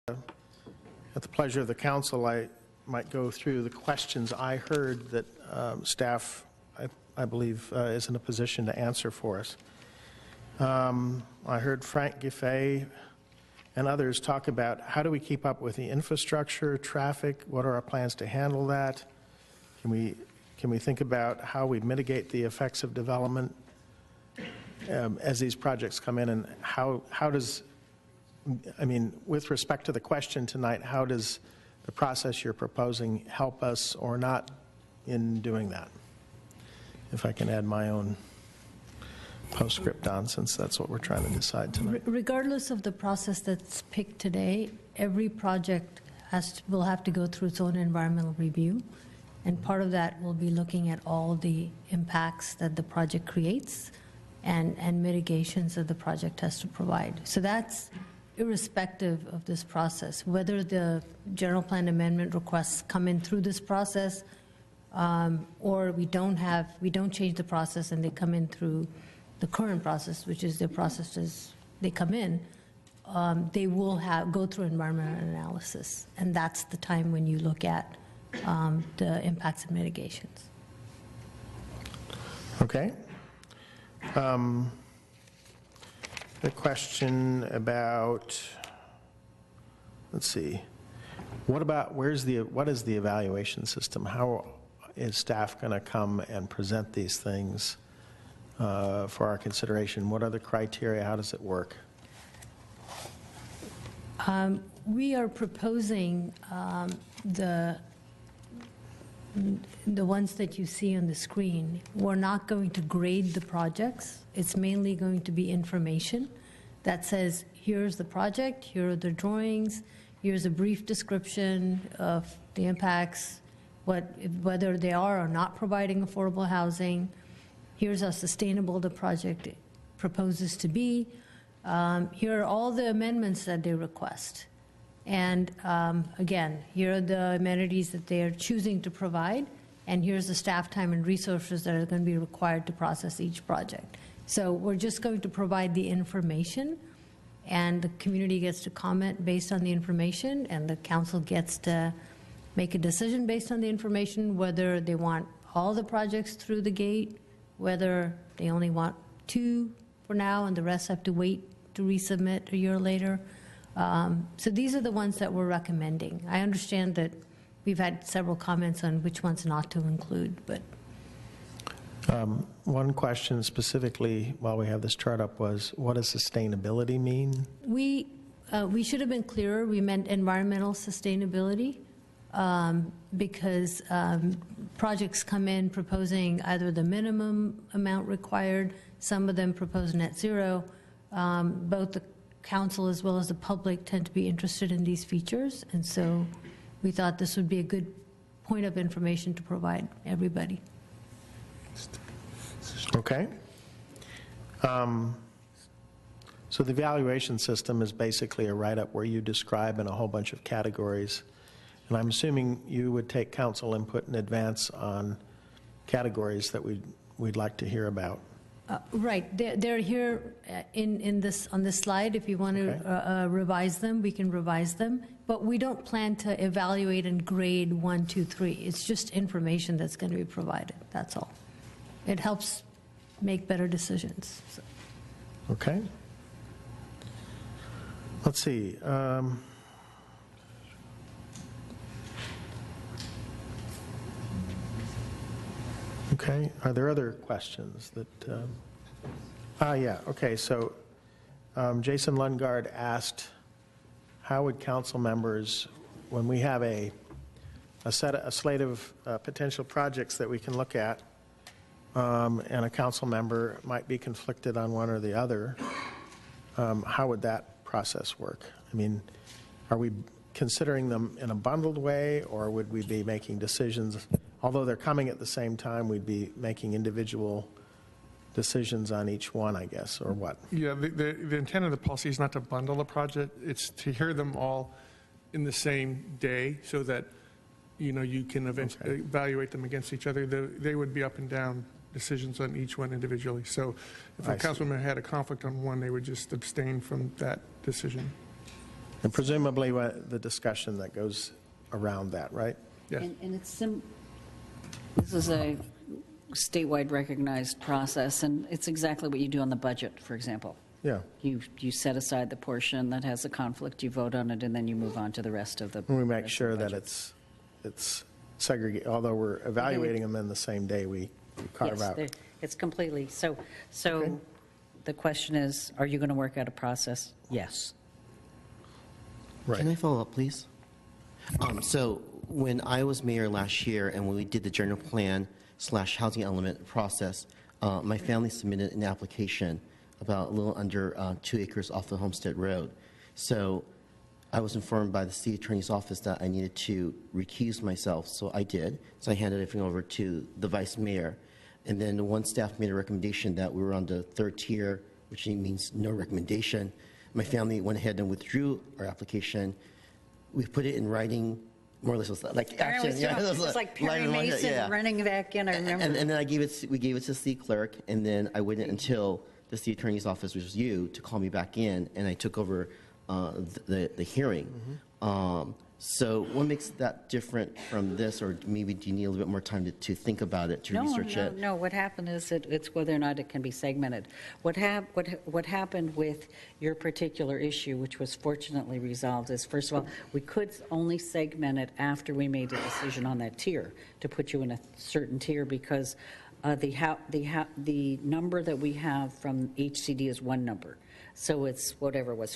At the pleasure of the council, I might go through the questions I heard that staff, I believe, is in a position to answer for us. I heard Frank Giffey and others talk about how do we keep up with the infrastructure, traffic, what are our plans to handle that? Can we think about how we mitigate the effects of development as these projects come in, and how does, I mean, with respect to the question tonight, how does the process you're proposing help us or not in doing that? If I can add my own postscript on, since that's what we're trying to decide tonight. Regardless of the process that's picked today, every project will have to go through its own environmental review, and part of that will be looking at all the impacts that the project creates and mitigations that the project has to provide. So that's irrespective of this process, whether the general plan amendment requests come in through this process or we don't change the process and they come in through the current process, which is the process as they come in, they will go through environmental analysis, and that's the time when you look at the impacts and mitigations. Okay. The question about, let's see, what is the evaluation system? How is staff going to come and present these things for our consideration? What are the criteria? How does it work? We are proposing the ones that you see on the screen. We're not going to grade the projects. It's mainly going to be information that says, here's the project, here are the drawings, here's a brief description of the impacts, whether they are or not providing affordable housing, here's how sustainable the project proposes to be, here are all the amendments that they request. And again, here are the amenities that they are choosing to provide, and here's the staff time and resources that are going to be required to process each project. So we're just going to provide the information, and the community gets to comment based on the information, and the council gets to make a decision based on the information, whether they want all the projects through the gate, whether they only want 2 for now and the rest have to wait to resubmit a year later. So these are the ones that we're recommending. I understand that we've had several comments on which ones not to include, but. One question specifically while we have this chart up was, what does sustainability mean? We should have been clearer. We meant environmental sustainability because projects come in proposing either the minimum amount required, some of them propose net zero. Both the council as well as the public tend to be interested in these features, and so we thought this would be a good point of information to provide everybody. Okay. So the evaluation system is basically a write-up where you describe in a whole bunch of categories, and I'm assuming you would take council input in advance on categories that we'd like to hear about. Right, they're here on this slide. If you want to revise them, we can revise them. But we don't plan to evaluate and grade 1, 2, 3. It's just information that's going to be provided. That's all. It helps make better decisions. So. Okay. Let's see. Okay, are there other questions that, yeah, okay, so Jason Lundgaard asked, how would council members, when we have a slate of potential projects that we can look at, and a council member might be conflicted on one or the other, how would that process work? I mean, are we considering them in a bundled way, or would we be making decisions? Although they're coming at the same time, we'd be making individual decisions on each one, I guess, or what? Yeah, the intent of the policy is not to bundle a project. It's to hear them all in the same day so that, you know, you can eventually evaluate them against each other. They would be up and down decisions on each one individually. So if a councilman had a conflict on one, they would just abstain from that decision. And presumably the discussion that goes around that, right? Yes. And this is a statewide recognized process, and it's exactly what you do on the budget, for example. Yeah. You set aside the portion that has a conflict, you vote on it, and then you move on to the rest of the. And we make rest of sure the that budget. it's segregated, although we're evaluating them in the same day, we carve Yes, out. it's completely, so Okay. the question is, are you going to work out a process? Yes. Right. Can I follow up, please? So when I was mayor last year and when we did the general plan / housing element process, my family submitted an application about a little under 2 acres off the Homestead Road. So I was informed by the city attorney's office that I needed to recuse myself, so I did. So I handed everything over to the vice mayor. And then the one staff made a recommendation that we were on the 3rd tier, which means no recommendation. My family went ahead and withdrew our application. We put it in writing, more or less, it was like action. It's like Perry Mason running back in, I remember. And then we gave it to the city clerk, and then I waited until the city attorney's office, which was you, to call me back in, and I took over the hearing. So what makes that different from this, or maybe do you need a little bit more time to think about it, to research it? No, what happened is it's whether or not it can be segmented. What happened with your particular issue, which was fortunately resolved, is, first of all, we could only segment it after we made a decision on that tier, to put you in a certain tier, because the number that we have from HCD is one number. So it's whatever it was,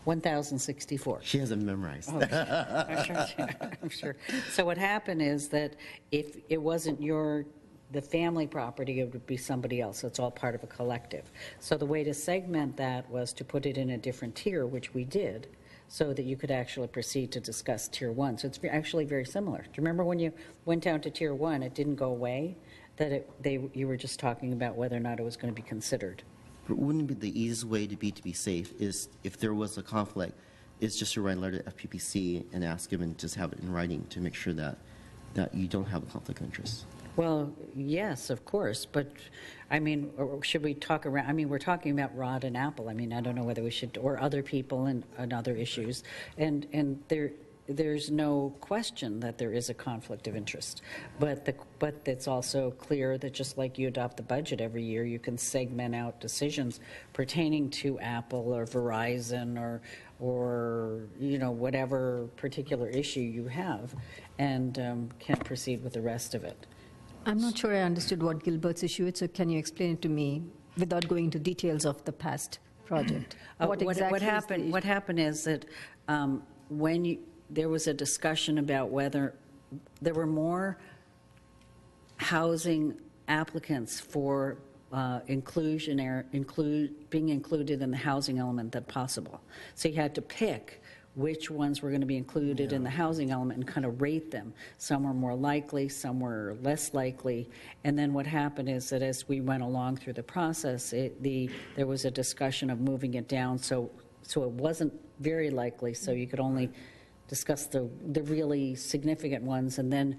1,064. She has it memorized. Oh, I'm sure. So what happened is that if it wasn't the family property, it would be somebody else. It's all part of a collective. So the way to segment that was to put it in a different tier, which we did, so that you could actually proceed to discuss Tier 1. So it's actually very similar. Do you remember when you went down to Tier 1, it didn't go away? That you were just talking about whether or not it was going to be considered. But wouldn't it be the easiest way to be safe is if there was a conflict, is just to write a letter to FPPC and ask him and just have it in writing to make sure that you don't have a conflict of interest? Well, yes, of course, but, I mean, or should we talk around, I mean, we're talking about Rod and Apple. I mean, I don't know whether we should, or other people and other issues, and there's no question that there is a conflict of interest, but it's also clear that just like you adopt the budget every year, you can segment out decisions pertaining to Apple or Verizon or whatever particular issue you have, and can proceed with the rest of it. I'm not sure I understood what Gilbert's issue is, so can you explain it to me without going into details of the past project? What happened is that there was a discussion about whether there were more housing applicants for being included in the housing element than possible. So you had to pick which ones were going to be included in the housing element and kind of rate them. Some were more likely, some were less likely. And then what happened is that as we went along through the process, there was a discussion of moving it down so it wasn't very likely, so you could only discuss the really significant ones, and then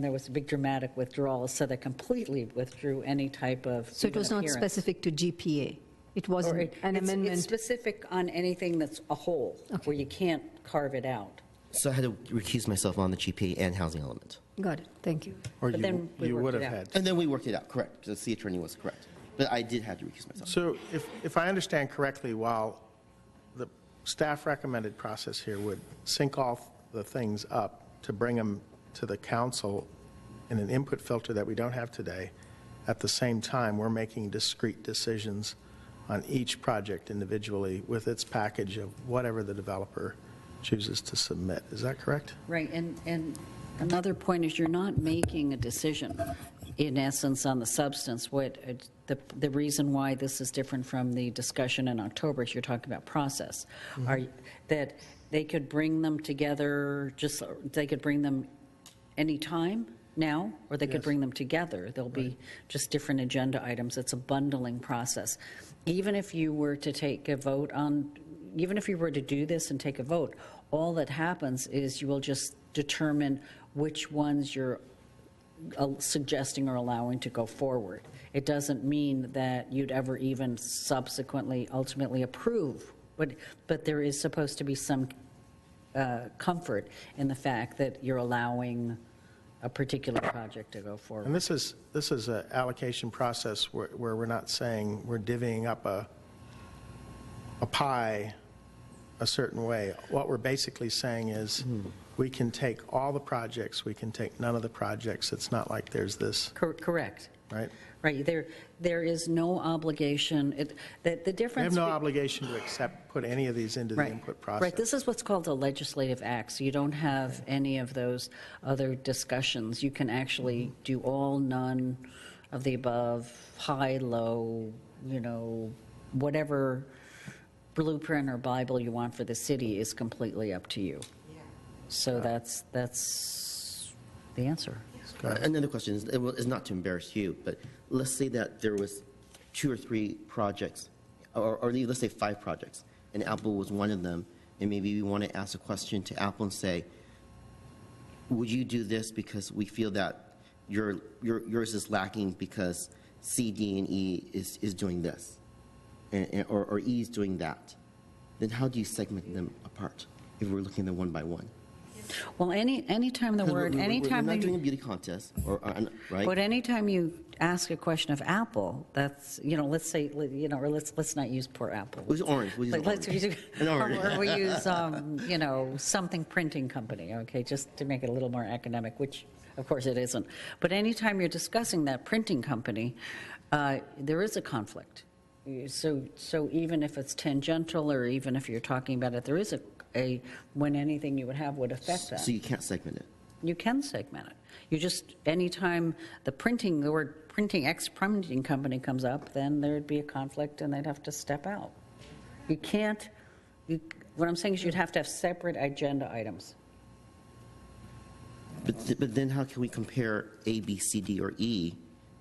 there was a big dramatic withdrawal, so they completely withdrew any type of So it was not appearance. specific to GPA? It wasn't an amendment? It's specific on anything that's a whole, where you can't carve it out. So I had to recuse myself on the GPA and housing element. Got it, thank you. Or But then we you worked would it have out. had. And then we worked it out, correct. The city attorney was correct. But I did have to recuse myself. So if I understand correctly, while the staff recommended process here would sync all the things up to bring them to the council in an input filter that we don't have today, at the same time, we're making discrete decisions on each project individually with its package of whatever the developer chooses to submit. Is that correct? Right, and another point is you're not making a decision, in essence, on the substance. The reason why this is different from the discussion in October is you're talking about process. That they could bring them together, they could bring them anytime now, or they could bring them together. There'll be just different agenda items. It's a bundling process. Even if you were to take a vote even if you were to do this and take a vote, all that happens is you will just determine which ones suggesting or allowing to go forward. It doesn't mean that you'd ever even subsequently, ultimately approve, but there is supposed to be some comfort in the fact that you're allowing a particular project to go forward. And this is an allocation process where we're not saying we're divvying up a pie a certain way. What we're basically saying is we can take all the projects, we can take none of the projects. It's not like there's this, Correct. right? Right, there is no obligation, the We difference. have no obligation to put any of these into the Right. input process. Right, this is what's called a legislative act, so you don't have any of those other discussions. You can actually do all, none of the above, high, low, whatever blueprint or Bible you want for the city is completely up to you. So that's the answer. Another question is not to embarrass you, but let's say that there was 2 or 3 projects, or let's say 5 projects, and Apple was one of them, and maybe we want to ask a question to Apple and say, would you do this because we feel that yours is lacking because C, D, and E is doing this, or E is doing that? Then how do you segment them apart if we're looking at them one by one? Well, anytime the word, We're anytime not you- doing a beauty contest, right? But anytime you ask a question of Apple, that's, let's say, or let's not use poor Apple. We'll use orange. We'll use Let's orange. use, An orange. or we use, something printing company, okay, just to make it a little more academic, which, of course, it isn't. But anytime you're discussing that printing company, there is a conflict. So even if it's tangential, or even if you're talking about it, there is when anything you would have would affect that. So you can't segment it. You can segment it. You just, anytime the word printing company comes up, then there'd be a conflict and they'd have to step out. You can't, what I'm saying is you'd have to have separate agenda items. But then how can we compare A, B, C, D, or E,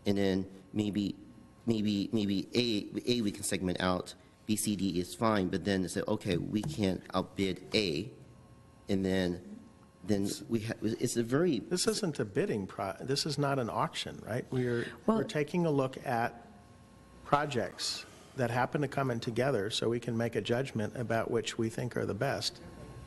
and then maybe A we can segment out, B, C, D is fine, but then say, okay, we can't outbid A, and then we have, it's a very... This isn't a this is not an auction, right? We're Well- taking a look at projects that happen to come in together so we can make a judgment about which we think are the best,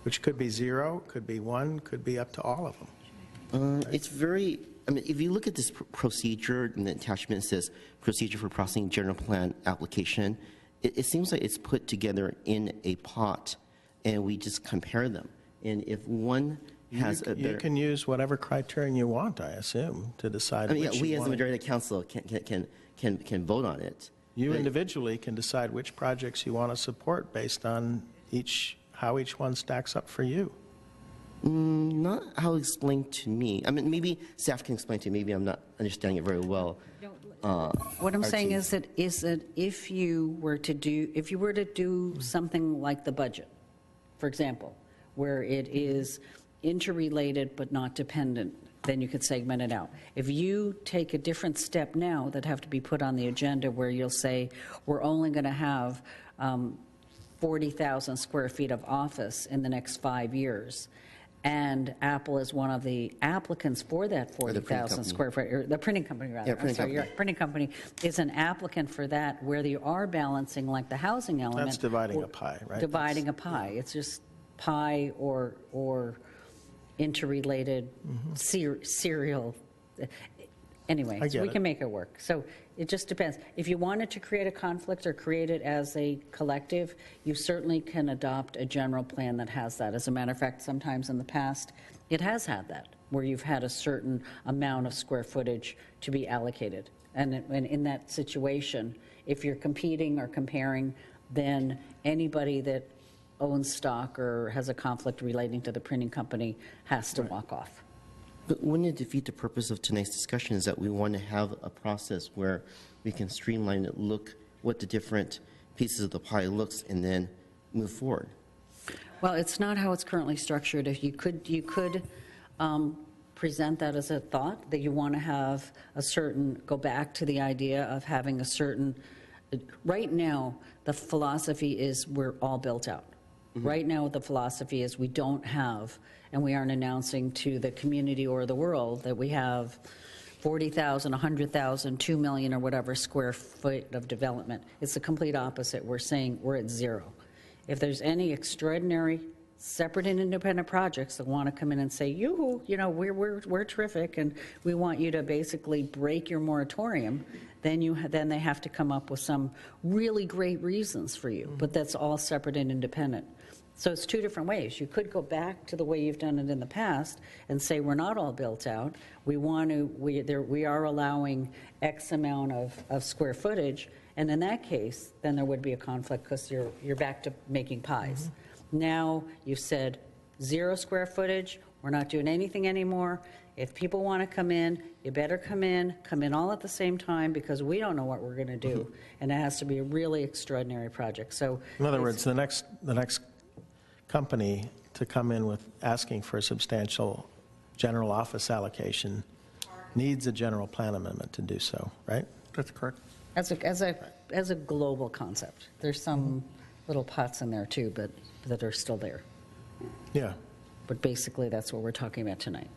which could be 0, could be 1, could be up to all of them. It's very, if you look at this procedure, and the attachment says procedure for processing general plan application, it seems like it's put together in a pot, and we just compare them. And if one has a better... You can use whatever criterion you want, I assume, to decide which we you as the want. majority of the council can vote on it. You But- individually can decide which projects you want to support based on how each one stacks up for you. Not how explained to me. Maybe staff can explain to me. Maybe I'm not understanding it very well. What I'm saying Archie. is that if you were to do something like the budget, for example, where it is interrelated but not dependent, then you could segment it out. If you take a different step now that have to be put on the agenda where you'll say, we're only going to have 40,000 square feet of office in the next 5 years, and Apple is one of the applicants for that the printing 40,000 company. square foot, or the printing company, rather. Yeah, printing company. Your printing company is an applicant for that, where you are balancing like the housing element. That's dividing a pie, right? Dividing a pie. It's just pie or interrelated serial. Anyway, I so get we it. can make it work. So it just depends. If you wanted to create a conflict or create it as a collective, you certainly can adopt a general plan that has that. As a matter of fact, sometimes in the past, it has had that, where you've had a certain amount of square footage to be allocated. And in that situation, if you're competing or comparing, then anybody that owns stock or has a conflict relating to the printing company has to walk off. But wouldn't it defeat the purpose of tonight's discussion is that we want to have a process where we can streamline it, look what the different pieces of the pie looks, and then move forward? Well, it's not how it's currently structured. If you could present that as a thought, that you want to have go back to the idea of having a certain, right now, the philosophy is we're all built out. Right now, the philosophy is we don't have, and we aren't announcing to the community or the world that we have 40,000, 100,000, 2 million, or whatever square foot of development. It's the complete opposite. We're saying we're at 0. If there's any extraordinary, separate and independent projects that want to come in and say, yoo-hoo, you know, we're terrific, and we want you to basically break your moratorium, then they have to come up with some really great reasons for you. But that's all separate and independent. So it's two different ways. You could go back to the way you've done it in the past and say, we're not all built out. We are allowing X amount of square footage. And in that case, then there would be a conflict because you're back to making pies. Now you've said 0 square footage. We're not doing anything anymore. If people want to come in, you better come in all at the same time, because we don't know what we're going to do. And it has to be a really extraordinary project. So In other words, the next company to come in with asking for a substantial general office allocation needs a general plan amendment to do so, right? That's correct. as a global concept, there's some little pots in there too, but that are still there. Yeah, But basically, that's what we're talking about tonight.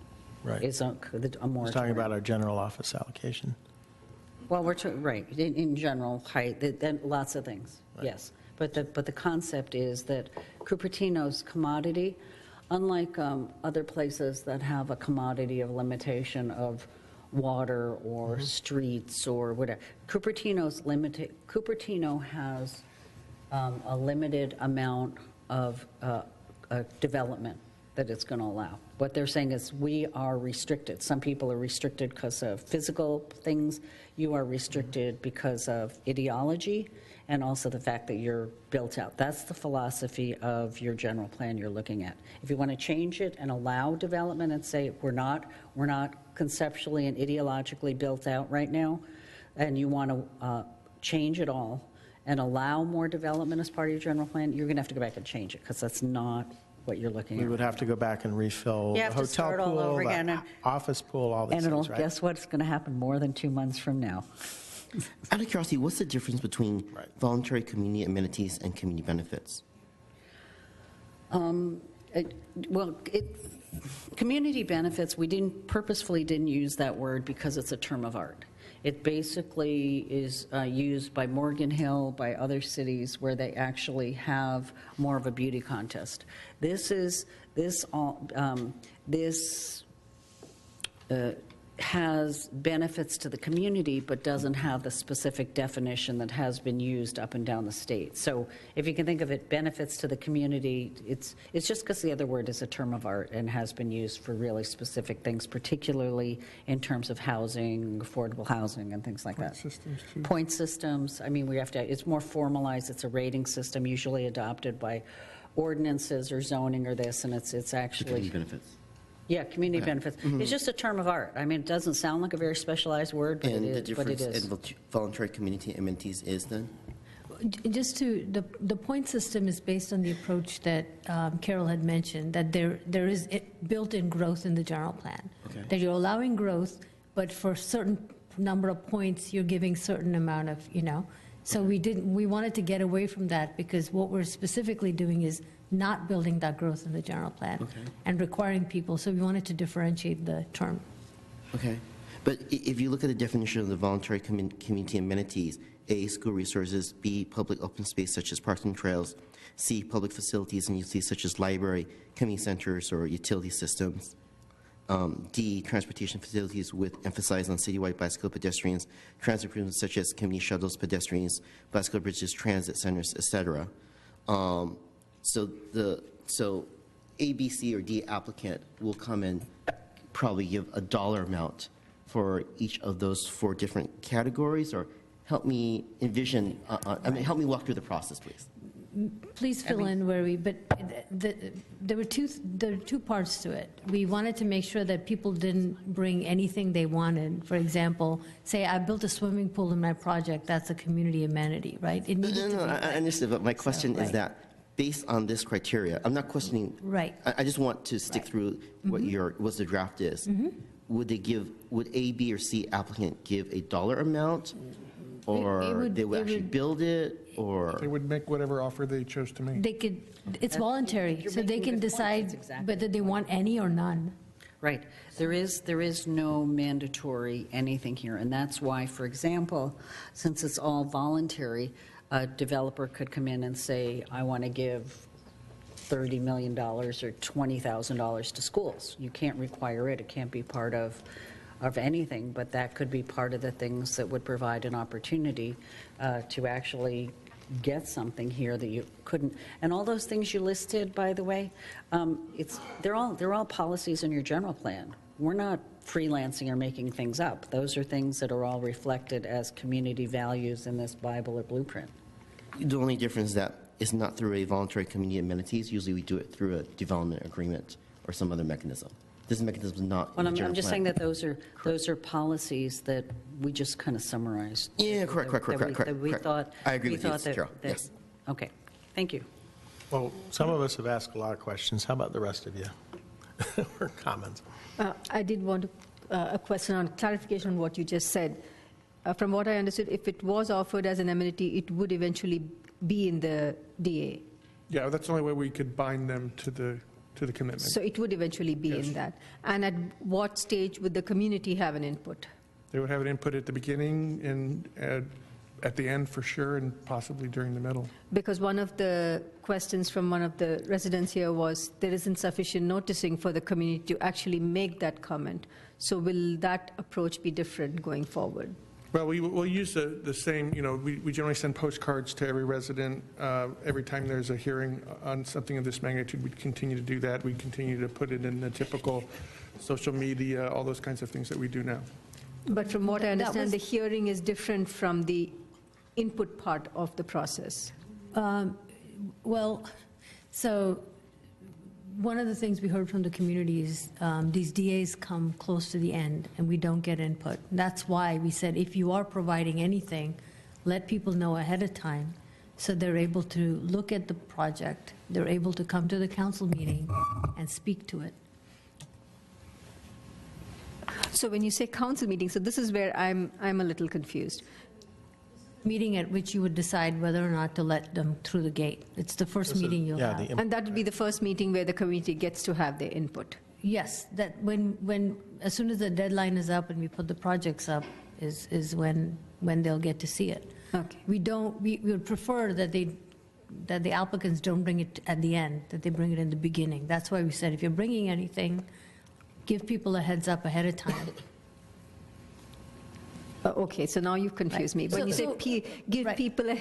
right. Is a We're talking moratorium. about our general office allocation. Well, right, in general, height, then lots of things, yes. But the concept is that Cupertino's commodity, unlike other places that have a commodity of limitation of water or streets or whatever, Cupertino has a limited amount of development that it's going to allow. What they're saying is we are restricted. Some people are restricted because of physical things. You are restricted because of ideology and also the fact that you're built out. That's the philosophy of your general plan you're looking at. If you want to change it and allow development and say we're not conceptually and ideologically built out right now, and you want to change it all and allow more development as part of your general plan, you're going to have to go back and change it, because that's not what you're looking We at. would have to go back and refill You the have to hotel start all pool, over the again, and- office pool, all these And it'll, things, right? guess what's going to happen more than 2 months from now? Out of curiosity, what's the difference between Right. voluntary community amenities and community benefits? Community benefits, we purposefully didn't use that word because it's a term of art. It basically is used by Morgan Hill, by other cities where they actually have more of a beauty contest. This has benefits to the community, but doesn't have the specific definition that has been used up and down the state. So if you can think of it, benefits to the community, it's just because the other word is a term of art and has been used for really specific things, particularly in terms of housing, affordable housing, and things like that. Systems, too. Point systems, I mean, it's more formalized. It's a rating system usually adopted by ordinances or zoning or this, and it's The actually... community benefits. Yeah, community benefits. It's just a term of art. I mean, it doesn't sound like a very specialized word, but And it the is. But it difference is. in voluntary community amenities is then? Just the point system is based on the approach that Carol had mentioned, that there is built-in growth in the general plan. Okay. That you're allowing growth, but for a certain number of points, you're giving certain amount of, So we wanted to get away from that, because what we're specifically doing is not building that growth in the general plan and requiring people. So we wanted to differentiate the term. Okay. But if you look at the definition of the voluntary community amenities, A, school resources, B, public open space such as parks and trails, C, public facilities and utilities such as library, community centers, or utility systems, D, transportation facilities with emphasis on citywide bicycle pedestrians, transit improvements such as community shuttles, pedestrians, bicycle bridges, transit centers, etc. So A, B, C, or D applicant will come and probably give a dollar amount for each of those 4 different categories, or help me envision, help me walk through the process, please. Please fill in where but there were two parts to it. We wanted to make sure that people didn't bring anything they wanted. For example, say I built a swimming pool in my project, that's a community amenity, right? It needed to be. I understand, but my question is right. that, based on this criteria, I'm not questioning. Right. I just want to stick through what the draft is. Would A, B, or C applicant give a dollar amount, or they would actually build it, or? They would make whatever offer they chose to make. It's voluntary, You're so they making can good points. That's decide exactly whether they want any or none. Right. There is no mandatory anything here, and that's why, for example, since it's all voluntary, a developer could come in and say, I want to give $30 million or $20,000 to schools. You can't require it. It can't be part of anything, but that could be part of the things that would provide an opportunity to actually get something here that you couldn't. And all those things you listed, by the way, they're all policies in your general plan. We're not freelancing or making things up. Those are things that are all reflected as community values in this Bible or blueprint. The only difference is that it's not through a voluntary community amenities. Usually we do it through a development agreement or some other mechanism. This mechanism is not. Well, in the I'm just saying general that those are policies that we just kind of summarized. Yeah, correct. That we thought. I agree we with you, thought that- Carol. that- Yes. Okay, thank you. Well, some of us have asked a lot of questions. How about the rest of you? Or comments? I did want a question on clarification on what you just said. From what I understood, if it was offered as an amenity, it would eventually be in the DA. Yeah, that's the only way we could bind them to the commitment. So it would eventually be Yes. in that. And at what stage would the community have an input? They would have an input at the beginning and at the end for sure, and possibly during the middle. Because one of the questions from one of the residents here was there isn't sufficient noticing for the community to actually make that comment. So will that approach be different going forward? Well, we'll use the same, we generally send postcards to every resident every time there's a hearing on something of this magnitude. We'd continue to do that. We'd continue to put it in the typical social media, all those kinds of things that we do now. But from what I That understand, was- the hearing is different from the input part of the process. Well, so one of the things we heard from the community is these DAs come close to the end and we don't get input. That's why we said if you are providing anything, let people know ahead of time so they're able to look at the project, they're able to come to the council meeting and speak to it. So when you say council meeting, so this is where I'm a little confused. Meeting at which you would decide whether or not to let them through the gate. It's the first meeting you'll Yeah, have. And that would be the first meeting where the community gets to have their input. Yes, that as soon as the deadline is up and we put the projects up is when they'll get to see it. Okay. We would prefer that the applicants don't bring it at the end, that they bring it in the beginning. That's why we said if you're bringing anything, give people a heads up ahead of time. Okay, so now you've confused me. When you say give right. people a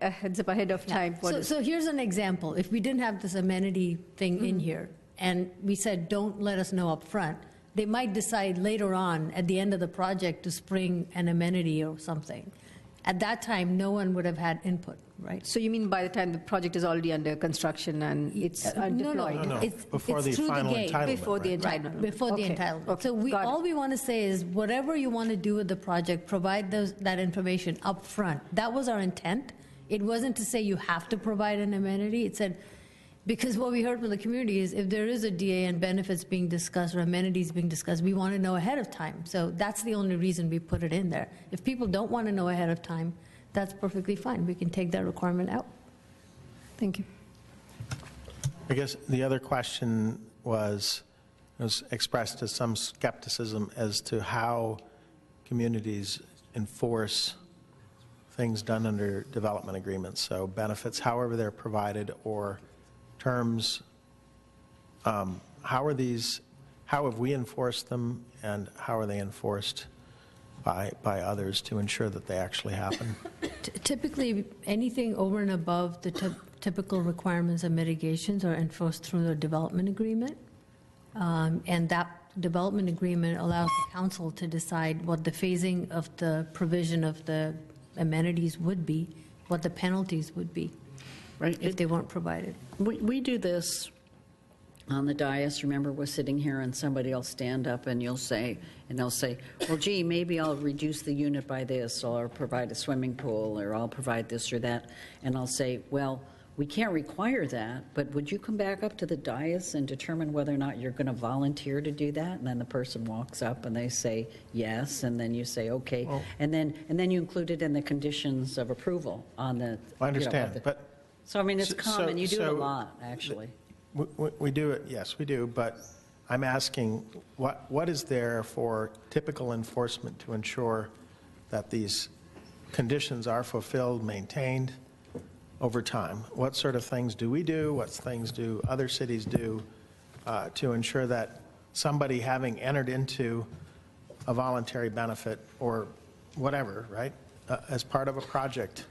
heads up ahead of time, what is? So here's an example. If we didn't have this amenity thing in here, and we said, don't let us know up front, they might decide later on, at the end of the project, to spring an amenity or something. At that time, no one would have had input, right? So you mean by the time the project is already under construction and it's deployed? No, It's before the through the final gate. entitlement. Before the right? entitlement. Right, before the Okay, entitlement. okay, So got it. all we want to say is, whatever you want to do with the project, provide that information up front. That was our intent. It wasn't to say you have to provide an amenity. It said, because what we heard from the community is if there is a DA and benefits being discussed or amenities being discussed, we want to know ahead of time. So that's the only reason we put it in there. If people don't want to know ahead of time, that's perfectly fine. We can take that requirement out. Thank you. I guess the other question was expressed as some skepticism as to how communities enforce things done under development agreements. So benefits, however they're provided, or terms. How have we enforced them, and how are they enforced by others to ensure that they actually happen? Typically, anything over and above the typical requirements and mitigations are enforced through the development agreement. And that development agreement allows the council to decide what the phasing of the provision of the amenities would be, what the penalties would be Right. if they weren't provided. We do this on the dais. Remember, we're sitting here and somebody will stand up and they'll say, well, gee, maybe I'll reduce the unit by this, or I'll provide a swimming pool, or I'll provide this or that. And I'll say, well, we can't require that, but would you come back up to the dais and determine whether or not you're going to volunteer to do that? And then the person walks up and they say yes, and then you say, okay. Well, and then you include it in the conditions of approval on the. I understand, but. So, I mean, it's So- common. You do it a so- lot, actually. We do it, yes, we do, but I'm asking, what is there for typical enforcement to ensure that these conditions are fulfilled, maintained over time? What sort of things do we do? What things do other cities do to ensure that somebody having entered into a voluntary benefit or whatever, right, as part of a project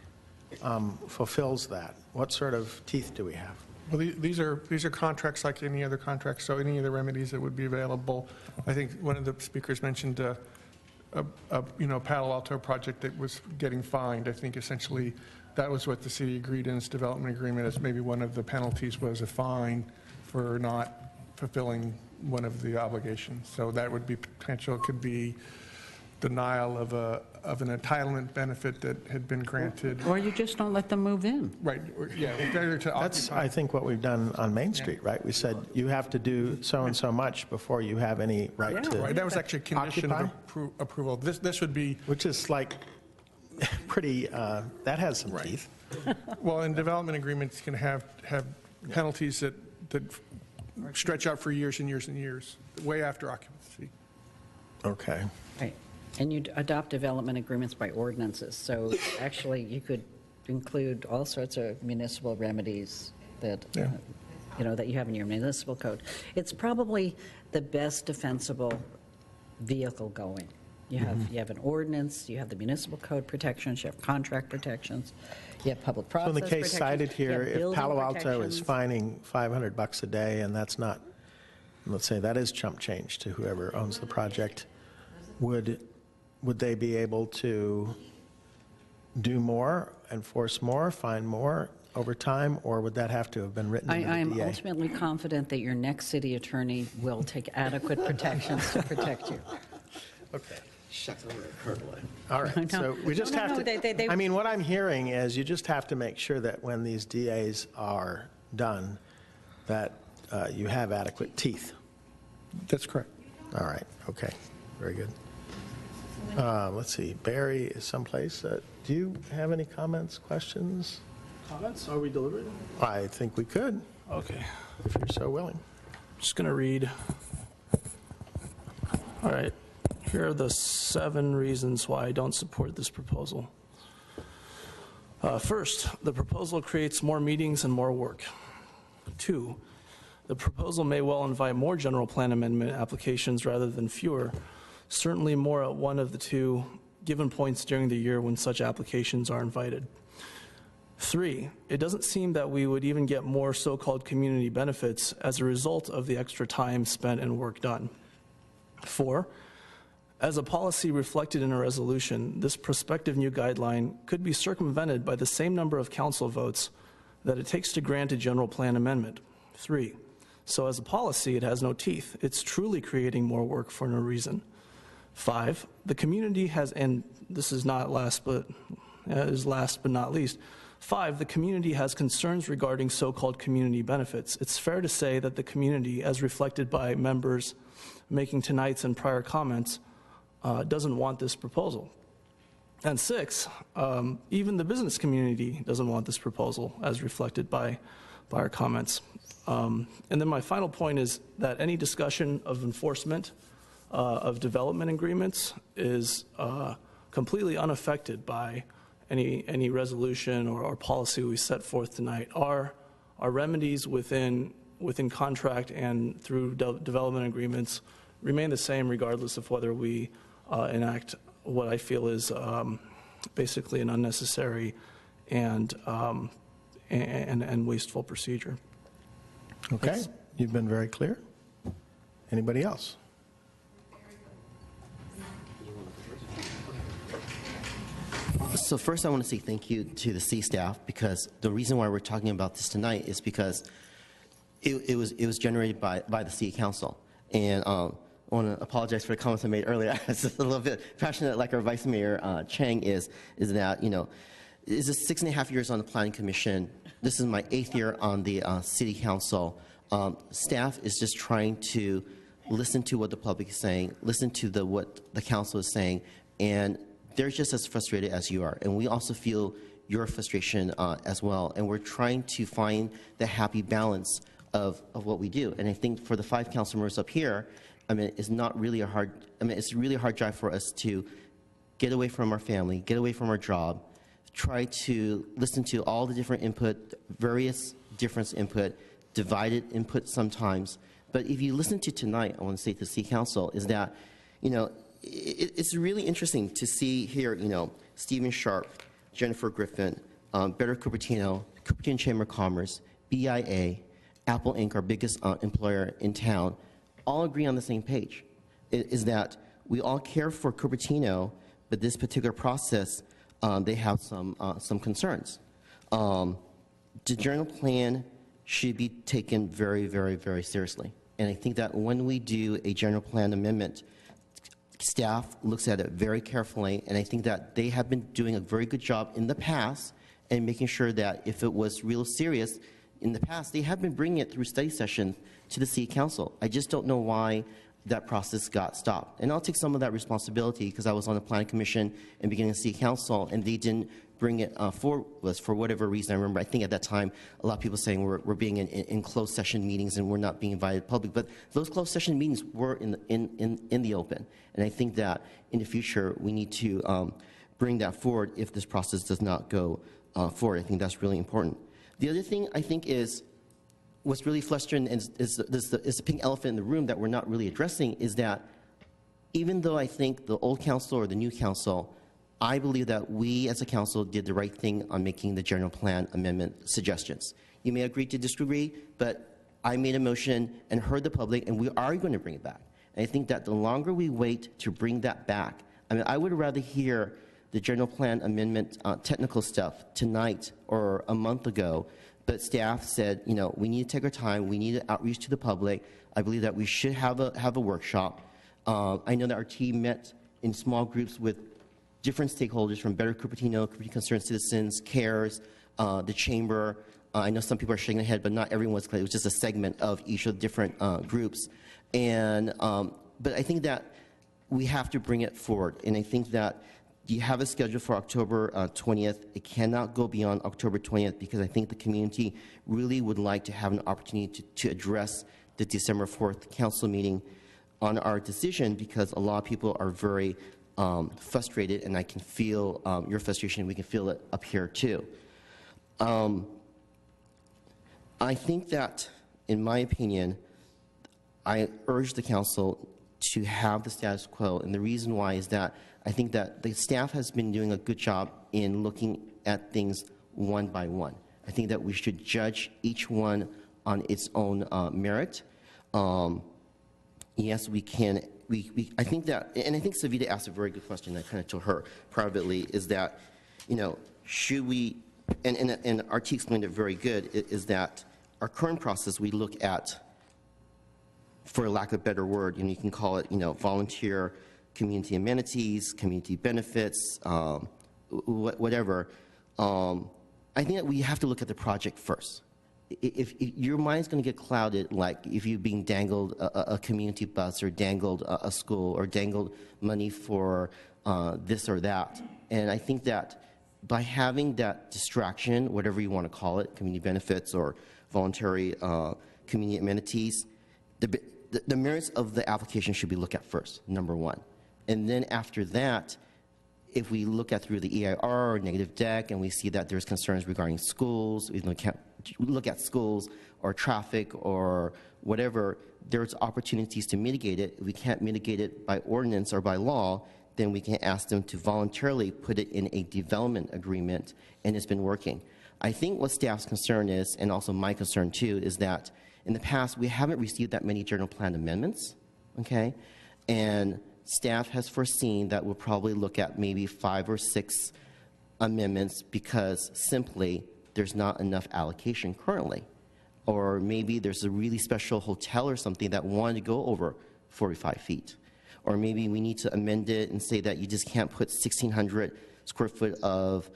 fulfills that? What sort of teeth do we have? Well, these are contracts like any other contract, so any of the remedies that would be available. I think one of the speakers mentioned a Palo Alto project that was getting fined. I think essentially that was what the city agreed in its development agreement, as maybe one of the penalties was a fine for not fulfilling one of the obligations. So that would be potential. It could be denial of an entitlement benefit that had been granted. Or you just don't let them move in. Right, yeah. Failure to That's, occupy. I think, what we've done on Main Street, right? We said you have to do so and so much before you have any right to. Right, that was actually a condition of Occupy? approval. This would be, Which is like pretty, that has some teeth. well, and development agreements can have penalties that stretch out for years and years and years, way after occupancy. Okay. Right. And you adopt development agreements by ordinances. So actually, you could include all sorts of municipal remedies that, Yeah. that you have in your municipal code. It's probably the best defensible vehicle going. You have an ordinance, you have the municipal code protections, you have contract protections, you have public So process in the protections. case cited you here, have if building Palo Alto is protections. fining $500 a day, and that's not, let's say that is chump change to whoever owns the project, would they be able to do more, enforce more, fine more over time, or would that have to have been written into I am the DA? ultimately confident that your next city attorney will take adequate protections to protect you. Okay. Shucks, I'm going to hurt away. All right, so we just No, have no, to, they- I mean, what I'm hearing is you just have to make sure that when these DAs are done, that you have adequate teeth. That's correct. All right, okay, very good. Let's see, Barry is someplace. Do you have any comments, questions? Comments? Are we deliberating? I think we could, Okay. if you're so willing. Just going to read. All right. Here are the 7 reasons why I don't support this proposal. First, the proposal creates more meetings and more work. 2, the proposal may well invite more general plan amendment applications rather than fewer, certainly more at one of the 2 given points during the year when such applications are invited. 3, it doesn't seem that we would even get more so-called community benefits as a result of the extra time spent and work done. 4, as a policy reflected in a resolution, this prospective new guideline could be circumvented by the same number of council votes that it takes to grant a general plan amendment. 3, so as a policy, it has no teeth. It's truly creating more work for no reason. 5, the community has, and this is not last but not least, 5, the community has concerns regarding so-called community benefits. It's fair to say that the community, as reflected by members making tonight's and prior comments, doesn't want this proposal. And 6, even the business community doesn't want this proposal, as reflected by our comments. And then my final point is that any discussion of enforcement of development agreements is completely unaffected by any resolution or policy we set forth tonight. Our remedies within contract and through development agreements remain the same regardless of whether we enact what I feel is basically an unnecessary and wasteful procedure. Okay, you've been very clear. Anybody else? So first, I want to say thank you to the city staff, because the reason why we're talking about this tonight is because it was generated by the city council. And I want to apologize for the comments I made earlier. I was just a little bit passionate, like our Vice Mayor Chang is that, this is 6.5 years on the Planning Commission. This is my 8th year on the City Council. Staff is just trying to listen to what the public is saying, listen to what the council is saying, and they're just as frustrated as you are. And we also feel your frustration as well. And we're trying to find the happy balance of what we do. And I think for the 5 council members up here, I mean, it's not really a hard, I mean, it's really a hard drive for us to get away from our family, get away from our job, try to listen to all the different input, various different input, divided input sometimes. But if you listen to tonight, I want to say to the City Council, is that, you know, it's really interesting to see here, you know, Stephen Sharp, Jennifer Griffin, Better Cupertino, Cupertino Chamber of Commerce, BIA, Apple Inc., our biggest employer in town, all agree on the same page, is that we all care for Cupertino, but this particular process, they have some concerns. The general plan should be taken very, very, very seriously. And I think that when we do a general plan amendment, staff looks at it very carefully, and I think that they have been doing a very good job in the past and making sure that if it was real serious in the past, they have been bringing it through study sessions to the City Council. I just don't know why that process got stopped. And I'll take some of that responsibility because I was on the Planning Commission and beginning of City Council, and they didn't bring it forward for whatever reason. I remember, I think at that time, a lot of people saying we're being in closed session meetings and we're not being invited public. But those closed session meetings were in the open. And I think that in the future, we need to bring that forward if this process does not go forward. I think that's really important. The other thing I think is, what's really frustrating is the pink elephant in the room that we're not really addressing is that even though I think the old council or the new council, I believe that we as a council did the right thing on making the general plan amendment suggestions. You may agree to disagree, but I made a motion and heard the public, and we are going to bring it back. And I think that the longer we wait to bring that back, I mean, I would rather hear the general plan amendment technical stuff tonight or a month ago. But staff said, you know, we need to take our time. We need to outreach to the public. I believe that we should have a workshop. I know that our team met in small groups with different stakeholders from Better Cupertino, Cupertino Concerned Citizens, CARES, the Chamber. I know some people are shaking their head, but not everyone was clear. It was just a segment of each of the different groups. And, but I think that we have to bring it forward. And I think that you have a schedule for October 20th. It cannot go beyond October 20th because I think the community really would like to have an opportunity to address the December 4th council meeting on our decision, because a lot of people are very frustrated, and I can feel your frustration. We can feel it up here too. I think that, in my opinion, I urge the council to have the status quo, and the reason why is that I think that the staff has been doing a good job in looking at things one by one. I think that we should judge each one on its own merit. Yes, we can. I think that, and I think Savita asked a very good question. I kind of told her privately, is that, you know, should we? And RT explained it very good. Is that our current process? We look at, for lack of a better word, and you can call it, you know, volunteer community amenities, community benefits, whatever. I think that we have to look at the project first. If your mind's going to get clouded, like if you're being dangled a community bus or dangled a school or dangled money for this or that. And I think that by having that distraction, whatever you want to call it, community benefits or voluntary community amenities, the merits of the application should be looked at first, number one. And then after that, if we look at through the EIR or negative deck and we see that there's concerns regarding schools, we look at schools or traffic or whatever, there's opportunities to mitigate it. If we can't mitigate it by ordinance or by law, then we can ask them to voluntarily put it in a development agreement, and it's been working. I think what staff's concern is, and also my concern too, is that in the past we haven't received that many general plan amendments, okay? And staff has foreseen that we'll probably look at maybe 5 or 6 amendments because simply there's not enough allocation currently. Or maybe there's a really special hotel or something that wanted to go over 45 feet. Or maybe we need to amend it and say that you just can't put 1,600 square foot of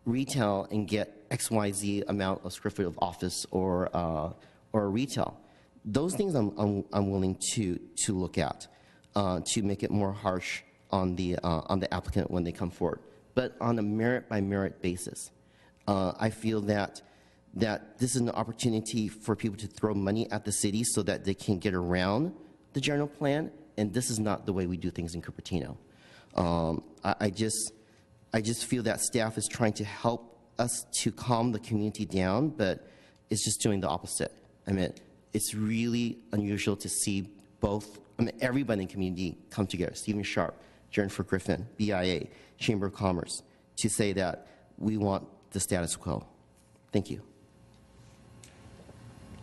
retail and get XYZ amount of square foot of office or retail. Those things I'm willing to look at. To make it more harsh on the applicant when they come forward, but on a merit by merit basis. I feel that that this is an opportunity for people to throw money at the city so that they can get around the general plan, and this is not the way we do things in Cupertino. I just feel that staff is trying to help us to calm the community down, but it's just doing the opposite. I mean, it's really unusual to see everybody in the community come together, Stephen Sharp, Jennifer Griffin, BIA, Chamber of Commerce, to say that we want the status quo. Thank you.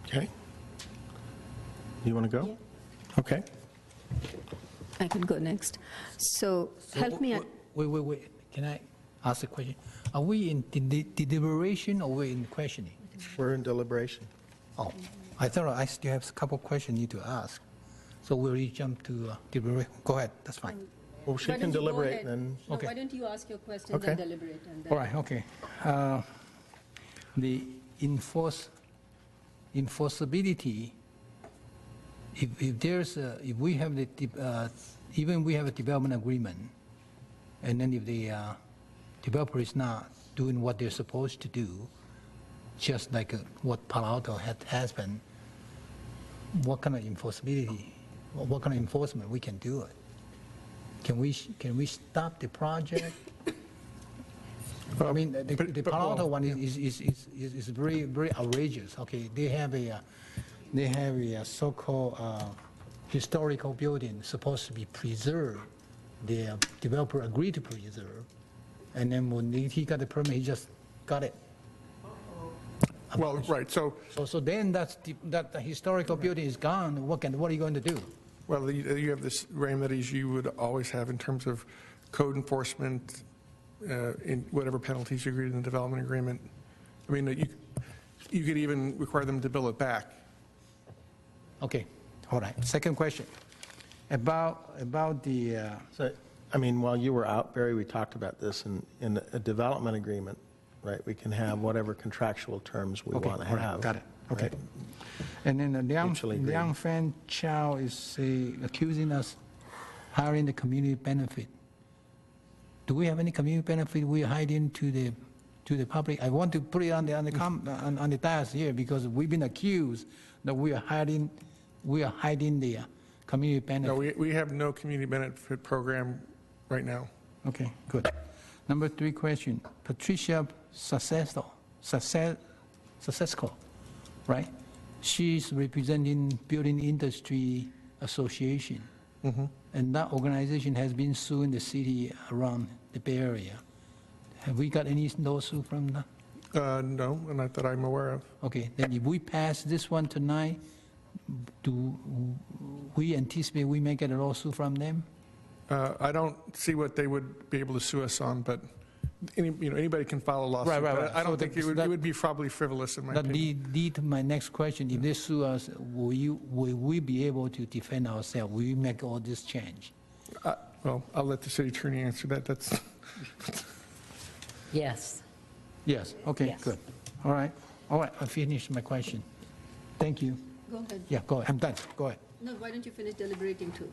Okay. You want to go? Yeah. Okay. I can go next. So help me. Wait. Can I ask a question? Are we in deliberation or we're in questioning? We're in deliberation. Oh, I thought I still have a couple questions need to ask. So we'll jump to deliberation. Go ahead, that's fine. Well, she can deliberate and then. Okay. Why don't you ask your questions Okay. and deliberate? And then All right, okay. The enforceability, if we have even we have a development agreement, and then if the developer is not doing what they're supposed to do, just like what Palo Alto has been, what kind of enforceability, what kind of enforcement we can do it? Can we stop the project? I mean, the Palo Alto one is very, very outrageous. Okay, they have a so-called historical building supposed to be preserved. The developer agreed to preserve, and then when he got the permit, he just got it. Well, right, so, So then that historical building is gone. What are you going to do? well, you have this remedies you would always have in terms of code enforcement, in whatever penalties you agreed in the development agreement. I mean, you could even require them to bill it back. Okay, all right. Second question about the. So, I mean, while you were out, Barry, we talked about this in a development agreement, right? We can have whatever contractual terms we Okay, want to all right, have. got it. Okay. right? And then the Mutually agreed. Liang Fan Chow is accusing us hiring the community benefit. Do we have any community benefit we are hiding to the public? I want to put it on the dais here because we've been accused that we are hiding the community benefit. No, we have no community benefit program right now. Okay, good. Number 3 question. Patricia Successful, right? She's representing Building Industry Association. And that organization has been suing the city around the Bay Area. Have we got any lawsuit from that? No, and not that I'm aware of. Okay, then if we pass this one tonight, do we anticipate we may get a lawsuit from them? I don't see what they would be able to sue us on, but anybody can file a lawsuit. Right. But I So don't think it would be probably frivolous in my That opinion. lead to my next question. If they sue us, will we be able to defend ourselves? Will we make all this change? Well, I'll let the city attorney answer that. That's Yes. Yes, okay, Yes. good. All right, I finished my question. Thank you. go ahead. Yeah, go ahead, I'm done, go ahead. No, why don't you finish deliberating too?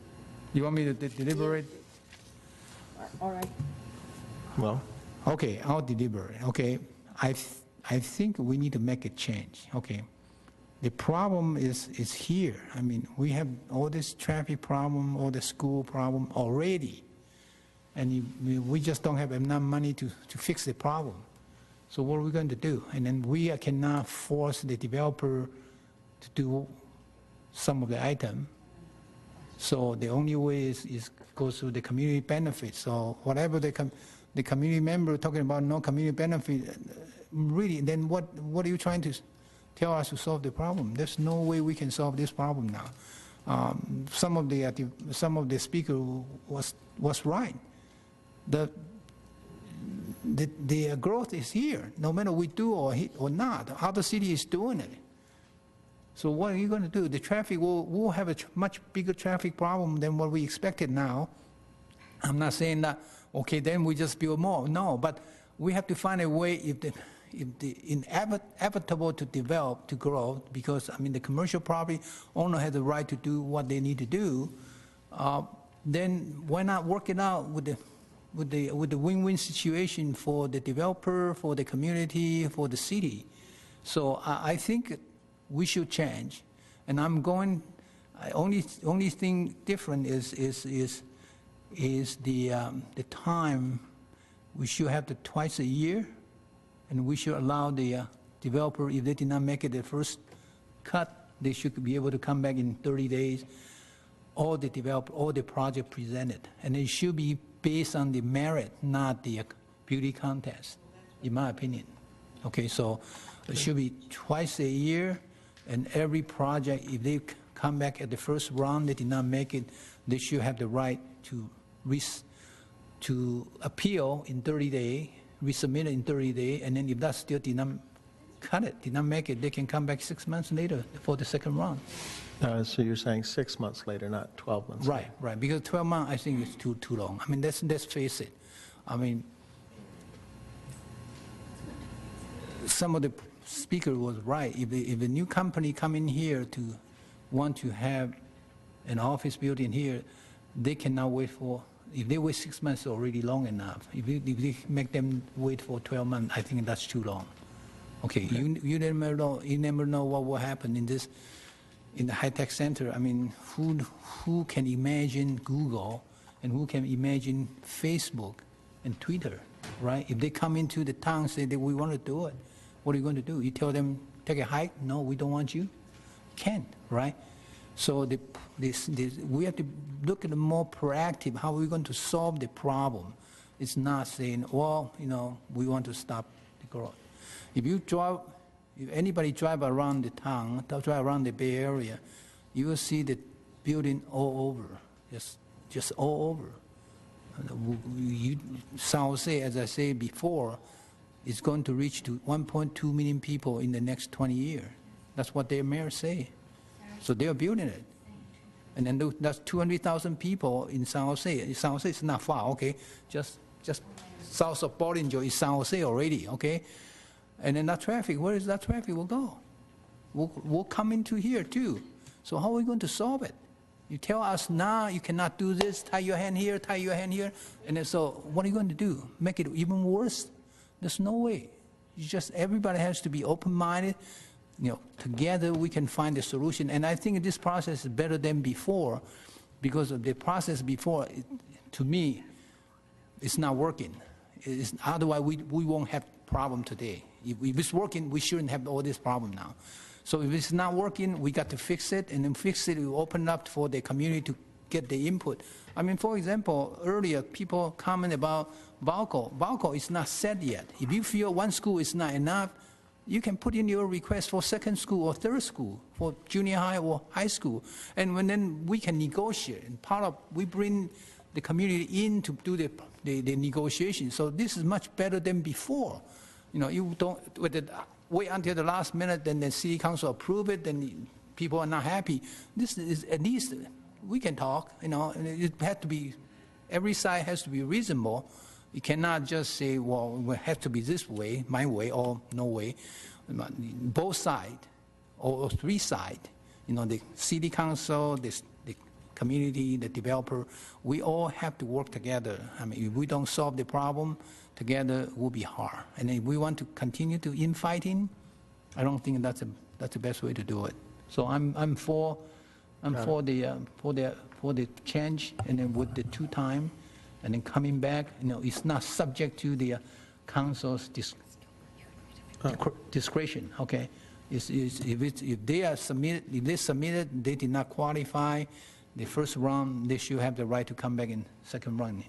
You want me to deliberate? All right. Well, Okay, I'll deliberate, okay. I think we need to make a change, okay. The problem is here. I mean, we have all this traffic problem, all the school problem already. And we just don't have enough money to fix the problem. So what are we going to do? And then we cannot force the developer to do some of the item. So the only way is goes through the community benefits. So whatever the community member talking about no community benefit, really, then what are you trying to tell us to solve the problem? There's no way we can solve this problem now. Some of the speaker was right. The growth is here, no matter we do or not. Other city is doing it. So what are you going to do? The traffic will have a much bigger traffic problem than what we expected now. I'm not saying that, okay, then we just build more. No, but we have to find a way if the inevitable to develop, to grow, because, I mean, the commercial property owner has the right to do what they need to do, then why not work it out with the win-win situation for the developer, for the community, for the city? So I think we should change. And I'm going, only thing different is the time. We should have the twice a year, and we should allow the developer, if they did not make it the first cut, they should be able to come back in 30 days, all the project presented. And it should be based on the merit, not the beauty contest, in my opinion. Okay, so it should be twice a year, and every project, if they come back at the first round, they did not make it, they should have the right to appeal in 30 days, resubmit it in 30 days, and then if that still did not cut it, did not make it, they can come back 6 months later for the second round. So you're saying 6 months later, not 12 months? Right, right, because 12 months, I think is too long. I mean, let's face it. I mean, some of the speaker was right. If a new company come in here to want to have an office building here, they cannot wait for, if they wait 6 months, already long enough. If they make them wait for 12 months, I think that's too long. Okay, you never know what will happen in the high-tech center. I mean, who can imagine Google and who can imagine Facebook and Twitter, right? If they come into the town and say that we want to do it, what are you going to do? You tell them, take a hike? No, we don't want you. Can't, right? So we have to look at the more proactive, how are we going to solve the problem? It's not saying, well, we want to stop the growth. If anybody drive around the town, drive around the Bay Area, you will see the building all over, just all over. San Jose, as I said before, is going to reach to 1.2 million people in the next 20 years. That's what their mayor say. So they are building it. And then that's 200,000 people in San Jose. San Jose is not far, okay? Just south of Bollinger is San Jose already, okay? And then that traffic, where is that traffic will go? We'll come into here too. So how are we going to solve it? You tell us now you cannot do this, tie your hand here, and then so what are you going to do? Make it even worse? There's no way. Everybody has to be open-minded. Together we can find a solution. And I think this process is better than before, because of the process before, to me, it's not working. Otherwise, we won't have problem today. If it's working, we shouldn't have all this problem now. So if it's not working, we got to fix it, and then fix it, we open up for the community to get the input. I mean, for example, earlier people comment about Balco. Balco is not set yet. If you feel one school is not enough, you can put in your request for second school or third school, for junior high or high school. And then we can negotiate. And we bring the community in to do the negotiation. So this is much better than before. You don't wait until the last minute, then the city council approve it, then people are not happy. This is at least we can talk, and it has to be, every side has to be reasonable. You cannot just say, well, it has to be this way, my way, or no way. Both sides, or three sides, the city council, the community, the developer, we all have to work together. I mean, if we don't solve the problem, together it will be hard. And if we want to continue to infighting, I don't think that's the best way to do it. So I'm for the change, and then with the 2 time, and then coming back, it's not subject to the council's discretion. Okay, if they submitted, they did not qualify the first round, they should have the right to come back in second round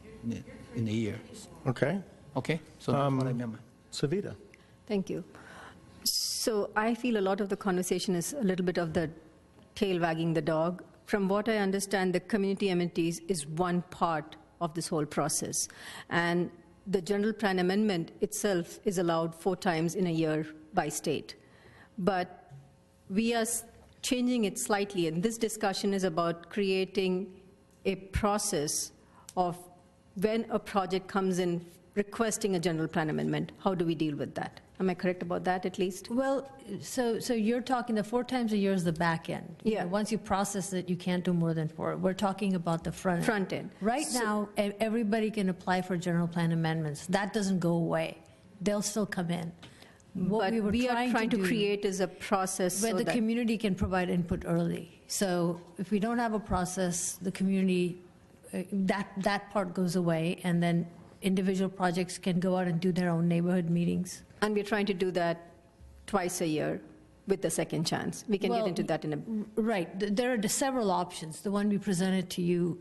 in a year. Okay. Okay, so that's what I remember. Savita. Thank you. So I feel a lot of the conversation is a little bit of the tail wagging the dog. From what I understand, the community amenities is one part of this whole process. And the general plan amendment itself is allowed 4 times in a year by state. But we are changing it slightly, and this discussion is about creating a process of when a project comes in requesting a general plan amendment, how do we deal with that? Am I correct about that, at least? Well, so you're talking the 4 times a year is the back end. Yeah. Once you process it, you can't do more than 4. We're talking about the front end. Front end. Right now, everybody can apply for general plan amendments. That doesn't go away. They'll still come in. What But we were we are trying to do create is a process where so the that, community can provide input early. So if we don't have a process, the community, that part goes away, and then individual projects can go out and do their own neighborhood meetings. and we're trying to do that twice a year with the second chance. We can get Well, into that in a, Right, there are several options. The one we presented to you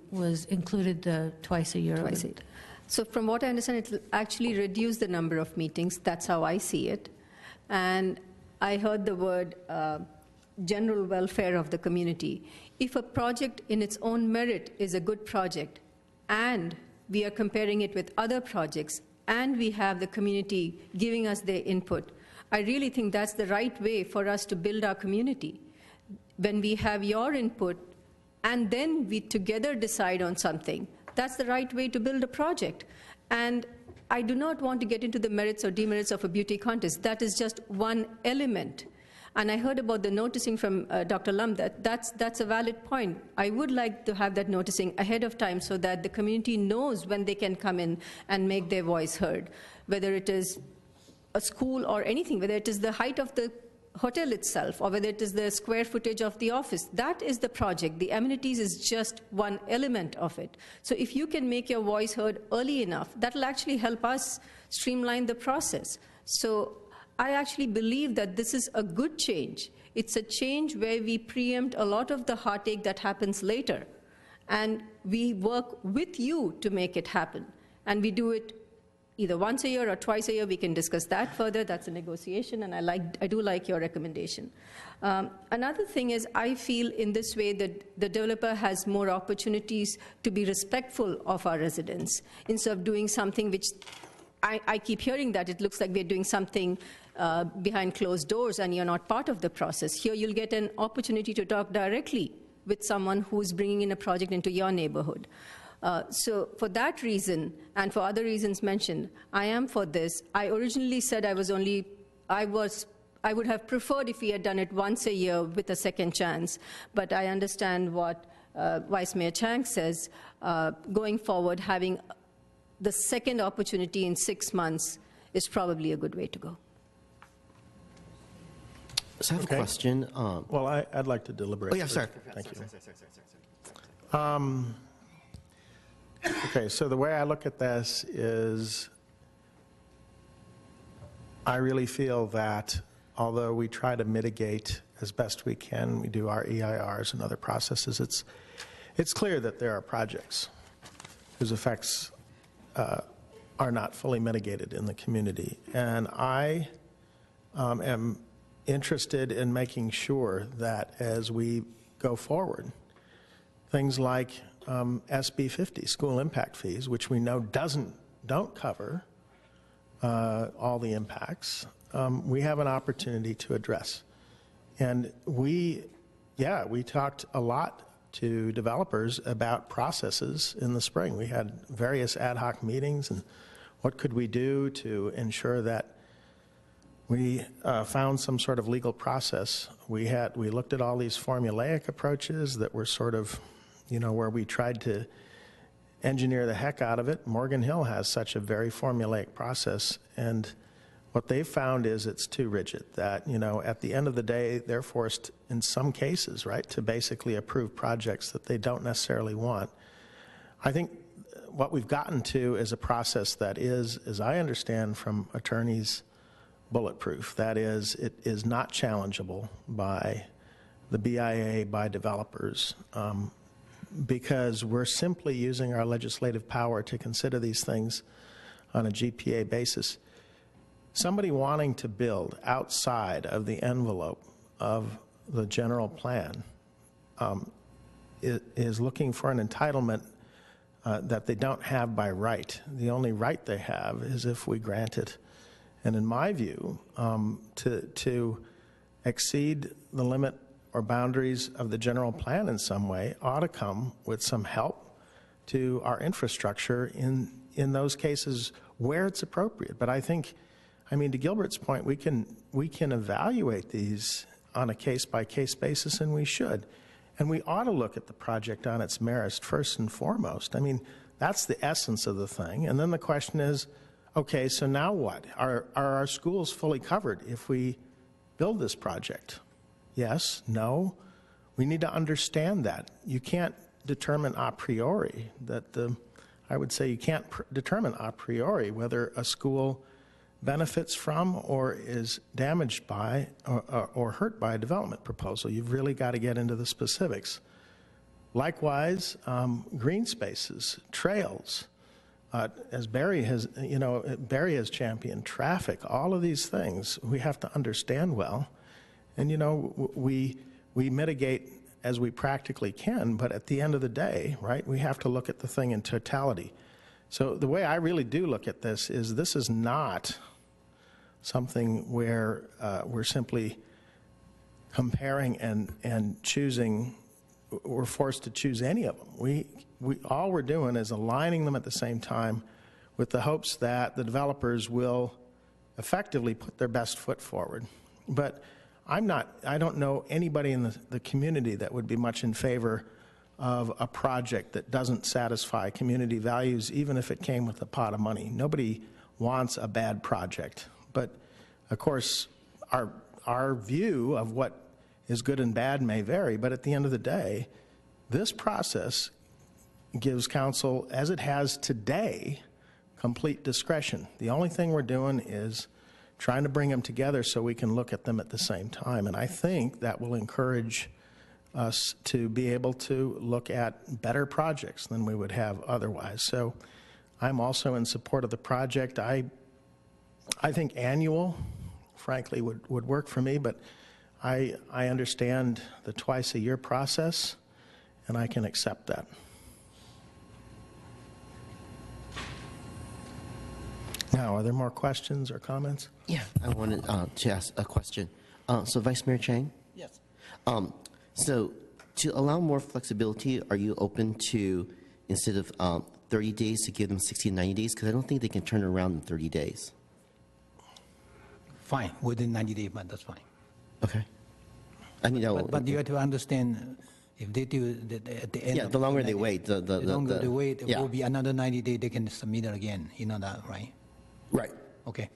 included the twice a year. twice a year. So from what I understand, it will actually reduce the number of meetings. That's how I see it. And I heard the word general welfare of the community. If a project in its own merit is a good project, and we are comparing it with other projects, and we have the community giving us their input, I really think that's the right way for us to build our community. When we have your input, and then we together decide on something, that's the right way to build a project. And I do not want to get into the merits or demerits of a beauty contest. That is just one element. And I heard about the noticing from Dr. Lum. That's a valid point. I would like to have that noticing ahead of time so that the community knows when they can come in and make their voice heard, whether it is a school or anything, whether it is the height of the hotel itself or whether it is the square footage of the office. That is the project. The amenities is just one element of it. So if you can make your voice heard early enough, that will actually help us streamline the process. So I actually believe that this is a good change. It's a change where we preempt a lot of the heartache that happens later. And we work with you to make it happen. And we do it either once a year or twice a year. We can discuss that further. That's a negotiation, and I do like your recommendation. Another thing is I feel in this way that the developer has more opportunities to be respectful of our residents instead of doing something which I keep hearing that it looks like we're doing something behind closed doors and you're not part of the process. Here you'll get an opportunity to talk directly with someone who's bringing in a project into your neighborhood. So for that reason, and for other reasons mentioned, I am for this. I originally said I would have preferred if we had done it once a year with a second chance, but I understand what Vice Mayor Chang says. Going forward, having the second opportunity in 6 months is probably a good way to go. So I have Okay. a question. Well, I'd like to deliberate. Oh, yeah, sorry. Thank you. Okay, so the way I look at this is I really feel that although we try to mitigate as best we can, we do our EIRs and other processes, it's clear that there are projects whose effects are not fully mitigated in the community. And I am interested in making sure that as we go forward, things like SB 50, school impact fees, which we know don't cover all the impacts, we have an opportunity to address. And we talked a lot to developers about processes in the spring. We had various ad hoc meetings and what could we do to ensure that we found some sort of legal process. We looked at all these formulaic approaches that were sort of, where we tried to engineer the heck out of it. Morgan Hill has such a very formulaic process, and what they've found is it's too rigid, that, at the end of the day, they're forced, in some cases, right, to basically approve projects that they don't necessarily want. I think what we've gotten to is a process that is, as I understand from attorneys, bulletproof. That is, it is not challengeable by the BIA, by developers, because we're simply using our legislative power to consider these things on a GPA basis. Somebody wanting to build outside of the envelope of the general plan is looking for an entitlement that they don't have by right. The only right they have is if we grant it. And in my view, to exceed the limit or boundaries of the general plan in some way ought to come with some help to our infrastructure in those cases where it's appropriate. But I think, to Gilbert's point, we can evaluate these on a case-by-case basis, and we should. And we ought to look at the project on its merits first and foremost. That's the essence of the thing. And then the question is, okay, so now what? Are our schools fully covered if we build this project? Yes, no? We need to understand that. You can't determine a priori I would say you can't determine a priori whether a school benefits from or is damaged by or hurt by a development proposal. You've really got to get into the specifics. Likewise, green spaces, trails, as Barry has championed, traffic, all of these things we have to understand well. And, we mitigate as we practically can, but at the end of the day, right, we have to look at the thing in totality. So the way I really do look at this is not something where we're simply comparing and choosing. We're forced to choose any of them. All we're doing is aligning them at the same time with the hopes that the developers will effectively put their best foot forward. But I don't know anybody in the community that would be much in favor of a project that doesn't satisfy community values, even if it came with a pot of money. Nobody wants a bad project. But, of course, our view of what is good and bad may vary, but at the end of the day, this process gives council, as it has today, complete discretion. The only thing we're doing is trying to bring them together so we can look at them at the same time, and I think that will encourage us to be able to look at better projects than we would have otherwise. So I'm also in support of the project. I think annual, frankly, would work for me, but I understand the twice-a-year process, and I can accept that. Now, are there more questions or comments? Yeah, I wanted to ask a question. So, Vice Mayor Chang? Yes. So, to allow more flexibility, are you open to, instead of 30 days, to give them 60 and 90 days? Because I don't think they can turn it around in 30 days. Fine, within 90 days, but that's fine. Okay. I mean, But you have to understand, if they do at the end. yeah, the longer they wait, the longer they wait, it yeah. will be another 90 days, they can submit it again. You know that, right? Right. Okay,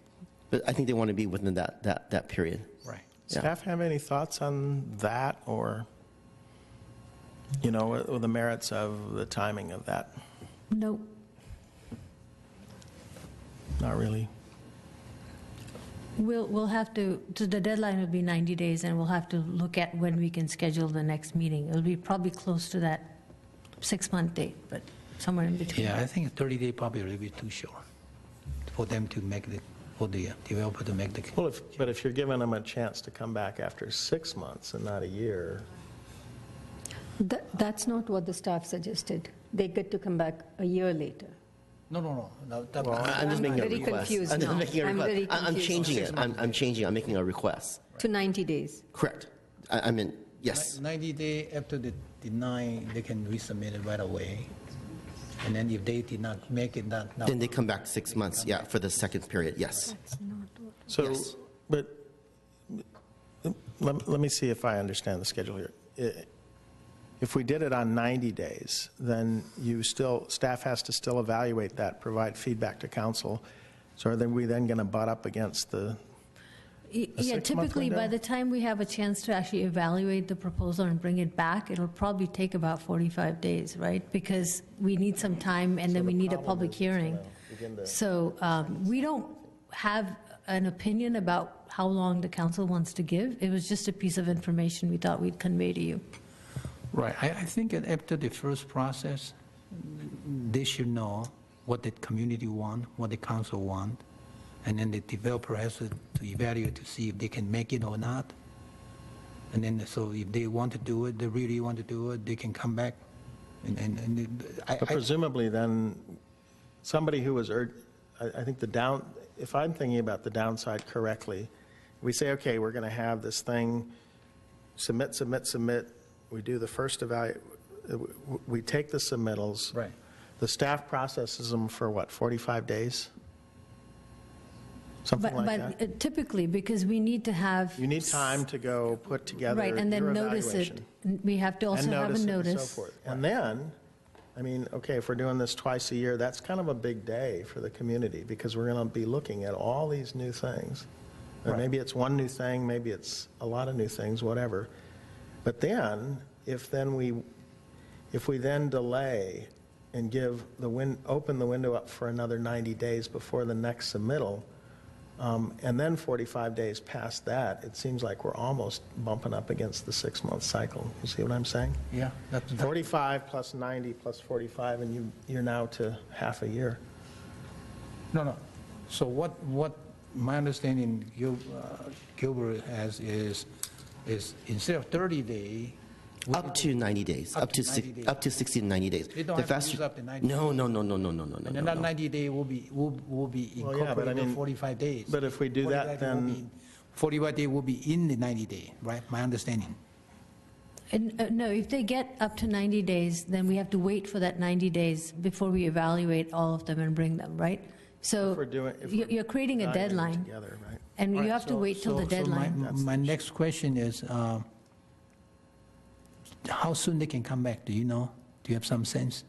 But I think they want to be within that period. right. Yeah. Staff have any thoughts on that, or, the merits of the timing of that? No. Not really. We'll have to, so the deadline will be 90 days, and we'll have to look at when we can schedule the next meeting. It'll be probably close to that 6-month date, but somewhere in between. Yeah, I think 30 days probably a little bit too short for them to make for the developer to make the. Well, but if you're giving them a chance to come back after 6 months and not a year. That's not what the staff suggested. They get to come back a year later. No. I'm just making a very request. confused I'm just now. making a I'm request. very I'm confused. changing it. I'm changing. I'm making a request. To 90 days. Correct. I mean, yes. 90 days after they deny, they can resubmit it right away. And then if they did not make it, that. Then they come back 6 months. Yeah, for the second period. Yes. So, Yes. but let me see if I understand the schedule here. If we did it on 90 days, then staff has to still evaluate that, provide feedback to council. So are we then going to butt up against the Yeah, 6-month typically, by window? the time we have a chance to actually evaluate the proposal and bring it back, it'll probably take about 45 days, right? Because we need some time, and then we need a public hearing. So we don't have an opinion about how long the council wants to give. It was just a piece of information we thought we'd convey to you. Right. I think that after the first process, they should know what the community want, what the council want, and then the developer has to evaluate to see if they can make it or not. And then, so if they want to do it, they really want to do it, they can come back. But presumably then, somebody who was, I think if I'm thinking about the downside correctly, we say, okay, we're going to have this thing, submit. We do the first we take the submittals. Right. The staff processes them for what, 45 days? Something like that? But typically, because we need to have. You need time to go put together Right, and then your notice it. evaluation. We have to also have a And notice. so forth. And then I mean, okay, if we're doing this twice a year, that's kind of a big day for the community, because we're going to be looking at all these new things. Or maybe it's one new thing, maybe it's a lot of new things, whatever. But then, if we then delay and open the window up for another 90 days before the next submittal, and then 45 days past that, it seems like we're almost bumping up against the 6-month cycle. You see what I'm saying? Yeah. That's 45 plus 90 plus 45, and you're now to half a year. No. So what my understanding Gilbert has is instead of 30 days. Up to 90 days. Up to 90 days. Up to 60 to 90 days. They don't have to use up to 90 No. And then that no. 90 day will be Well, yeah, but incorporated I mean, in 45 days. but if we do that, 45 day will then- be- 45 day will be in the 90 day, right? My understanding. And, no, if they get up to 90 days, then we have to wait for that 90 days before we evaluate all of them and bring them, right? So you're creating a evaluating deadline, together, right? and you All right, have to so- wait till the so deadline. my next question is, how soon they can come back? Do you know? Do you have some sense?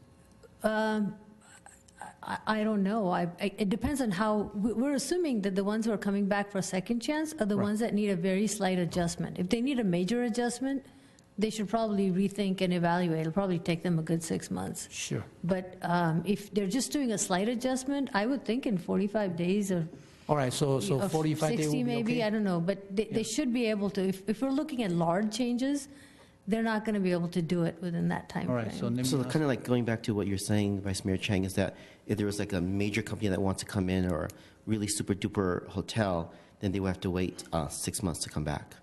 I don't know. It depends on how, we're assuming that the ones who are coming back for a second chance are the ones that need a very slight adjustment. If they need a major adjustment, they should probably rethink and evaluate. It'll probably take them a good 6 months. Sure. But if they're just doing a slight adjustment, I would think in 45 days or All right, so of 45 day will 60 be maybe, okay? I don't know. But they should be able to, if we're looking at large changes, they're not going to be able to do it within that time All frame. right, so let me So ask- kind of like going back to what you're saying, Vice Mayor Chang, is that if there was like a major company that wants to come in or a really super duper hotel, then they would have to wait 6 months to come back.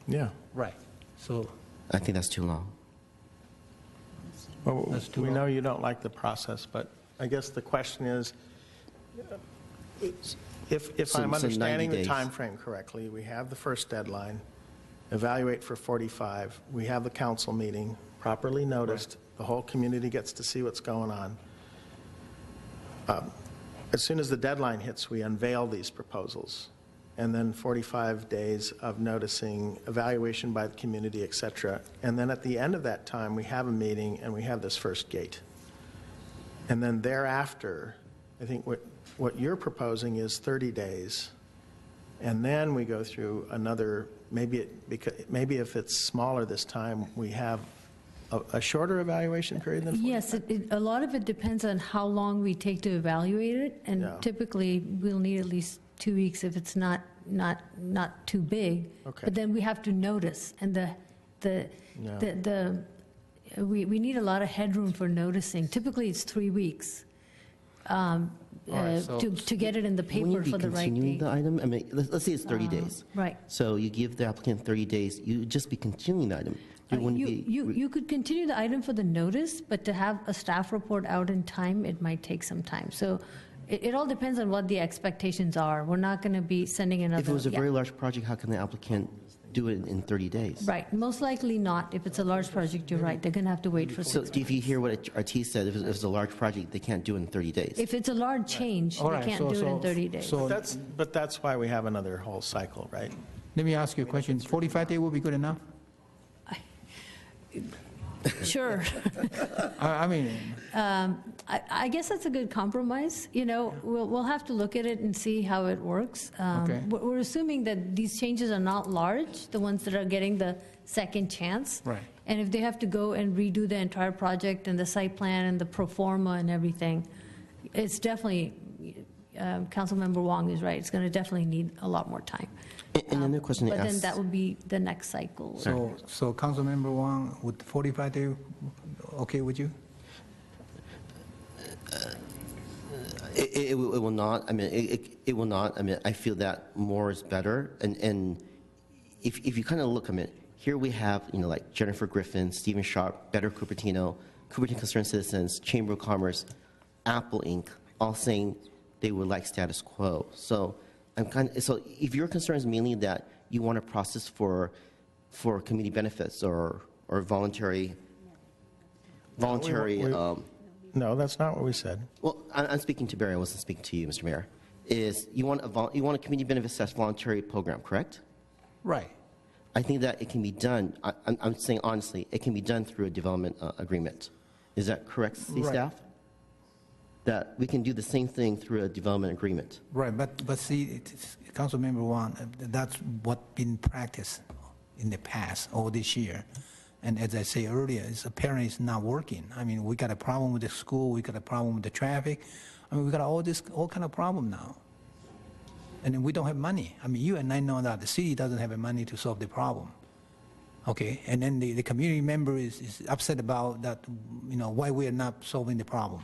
Yeah. right, so, I think that's too long. Well, That's too we long. know you don't like the process, but I guess the question is, if So- I'm so 90 understanding the days. time frame correctly, we have the first deadline, evaluate for 45, we have the council meeting, properly noticed, the whole community gets to see what's going on. As soon as the deadline hits, we unveil these proposals, and then 45 days of noticing, evaluation by the community, et cetera. And then at the end of that time, we have a meeting and we have this first gate. And then thereafter, I think what you're proposing is 30 days. And then we go through another, maybe if it's smaller this time, we have a shorter evaluation period than 45? Yes, a lot of it depends on how long we take to evaluate it, and Yeah. typically, we'll need at least 2 weeks if it's not too big. Okay. But then we have to notice, and we need a lot of headroom for noticing. Typically, it's 3 weeks right, so- to get it in the Wouldn't paper you be for the right continuing date. the item? I mean, let's say it's 30 days. Right. So you give the applicant 30 days, you just be continuing the item. You wouldn't be. You could continue the item for the notice, but to have a staff report out in time, it might take some time. So it all depends on what the expectations are. We're not going to be sending another. If it was a yeah. very large project, how can the applicant do it in 30 days? Right, most likely not. If it's a large project, you're right, they're going to have to wait for So 6 if you hear what RT said, if it's a large project, they can't do it in 30 days. If it's a large change, All they right, can't so- do it in so- 30 days. so- But that's why we have another whole cycle, right? let me ask you a question. 45 day will be good enough? Sure. I mean, I guess that's a good compromise. You know, we'll have to look at it and see how it works. Okay. We're assuming that these changes are not large, the ones that are getting the second chance. Right. And if they have to go and redo the entire project and the site plan and the pro forma and everything, it's definitely, Councilmember Wong is right, it's going to definitely need a lot more time. And another question they But then asked. that would be the next cycle. so Councilmember Wang, would 45 day okay with you? It will not. I mean, it will not. I mean, I feel that more is better. And if you kind of look, I mean, here we have, like Jennifer Griffin, Stephen Sharp, Better Cupertino Concerned Citizens, Chamber of Commerce, Apple Inc., all saying they would like status quo. So so if your concern is mainly that you want a process for community benefits or voluntary. No, that's not what we said. Well, I'm speaking to Barry. I wasn't speaking to you, Mr. Mayor. Is you want a community benefits that's voluntary program, correct? Right. I think that it can be done. I'm saying honestly, it can be done through a development agreement, Is that correct, city Right. staff? That we can do the same thing through a development agreement. Right, but see, Councilmember Wang, that's what been practiced in the past, all this year. And as I say earlier, it's apparently it's not working. I mean, we got a problem with the school, we got a problem with the traffic. I mean, we got all kind of problem now. And then we don't have money. I mean, you and I know that the city doesn't have the money to solve the problem. Okay, and then the community member is upset about that, why we are not solving the problem.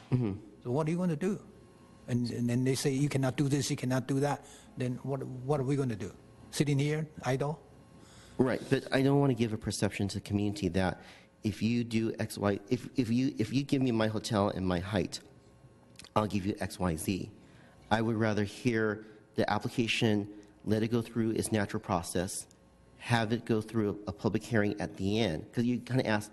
So what are you going to do? And then they say, you cannot do this, you cannot do that. Then what are we going to do? Sitting here, idle? Right, but I don't want to give a perception to the community that if you do X, Y, if you give me my hotel and my height, I'll give you X, Y, Z. I would rather hear the application, let it go through its natural process, have it go through a public hearing at the end, because you kind of asked,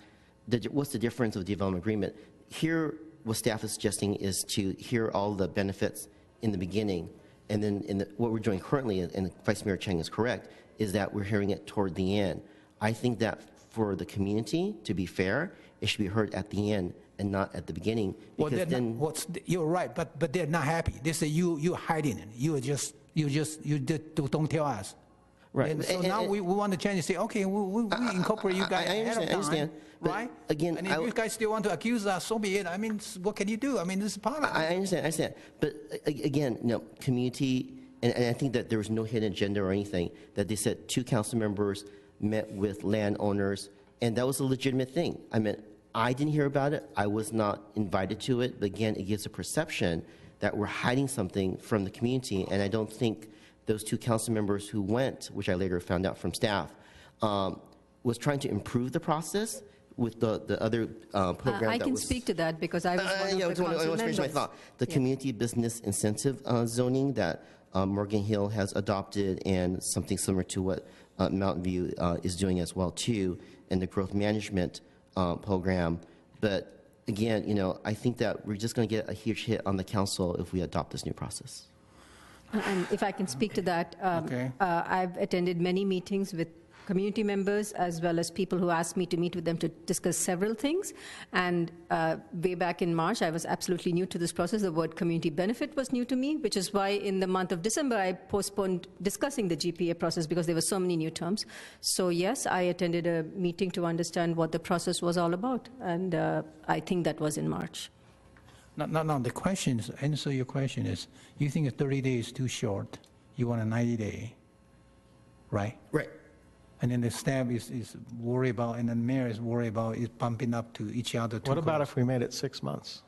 what's the difference of the development agreement? Here, what staff is suggesting is to hear all the benefits in the beginning, and then what we're doing currently, and Vice Mayor Chang is correct, is that we're hearing it toward the end. I think that for the community, to be fair, it should be heard at the end and not at the beginning. Well, Because then, you're right, but they're not happy. They say you're hiding it. You don't tell us. right. And so now we want to change and say, okay, we incorporate you guys I ahead of time, understand, but right? again, and if you guys still want to accuse us, so be it. I mean, what can you do? I mean, this is politics. I understand. But again, community, and I think that there was no hidden agenda or anything, that they said 2 council members met with landowners, and that was a legitimate thing. I mean, I didn't hear about it. I was not invited to it. But again, it gives a perception that we're hiding something from the community, and I don't think those 2 council members who went, which I later found out from staff, was trying to improve the process with the other program I that can was... speak to that because I was one of the I council want to finish my members. thought. The community business incentive zoning that Morgan Hill has adopted, and something similar to what Mountain View is doing as well too, and the growth management program. But again, I think that we're just going to get a huge hit on the council if we adopt this new process. And if I can speak to that, Okay. I've attended many meetings with community members as well as people who asked me to meet with them to discuss several things. And way back in March, I was absolutely new to this process. The word community benefit was new to me, which is why in the month of December, I postponed discussing the GPA process because there were so many new terms. So yes, I attended a meeting to understand what the process was all about. And I think that was in March. No, the question is, answer your question is, you think a 30 days is too short, you want a 90-day, right? Right. And then the staff is worried about, and the mayor is worried about it bumping up to each other. What about if we made it 6 months?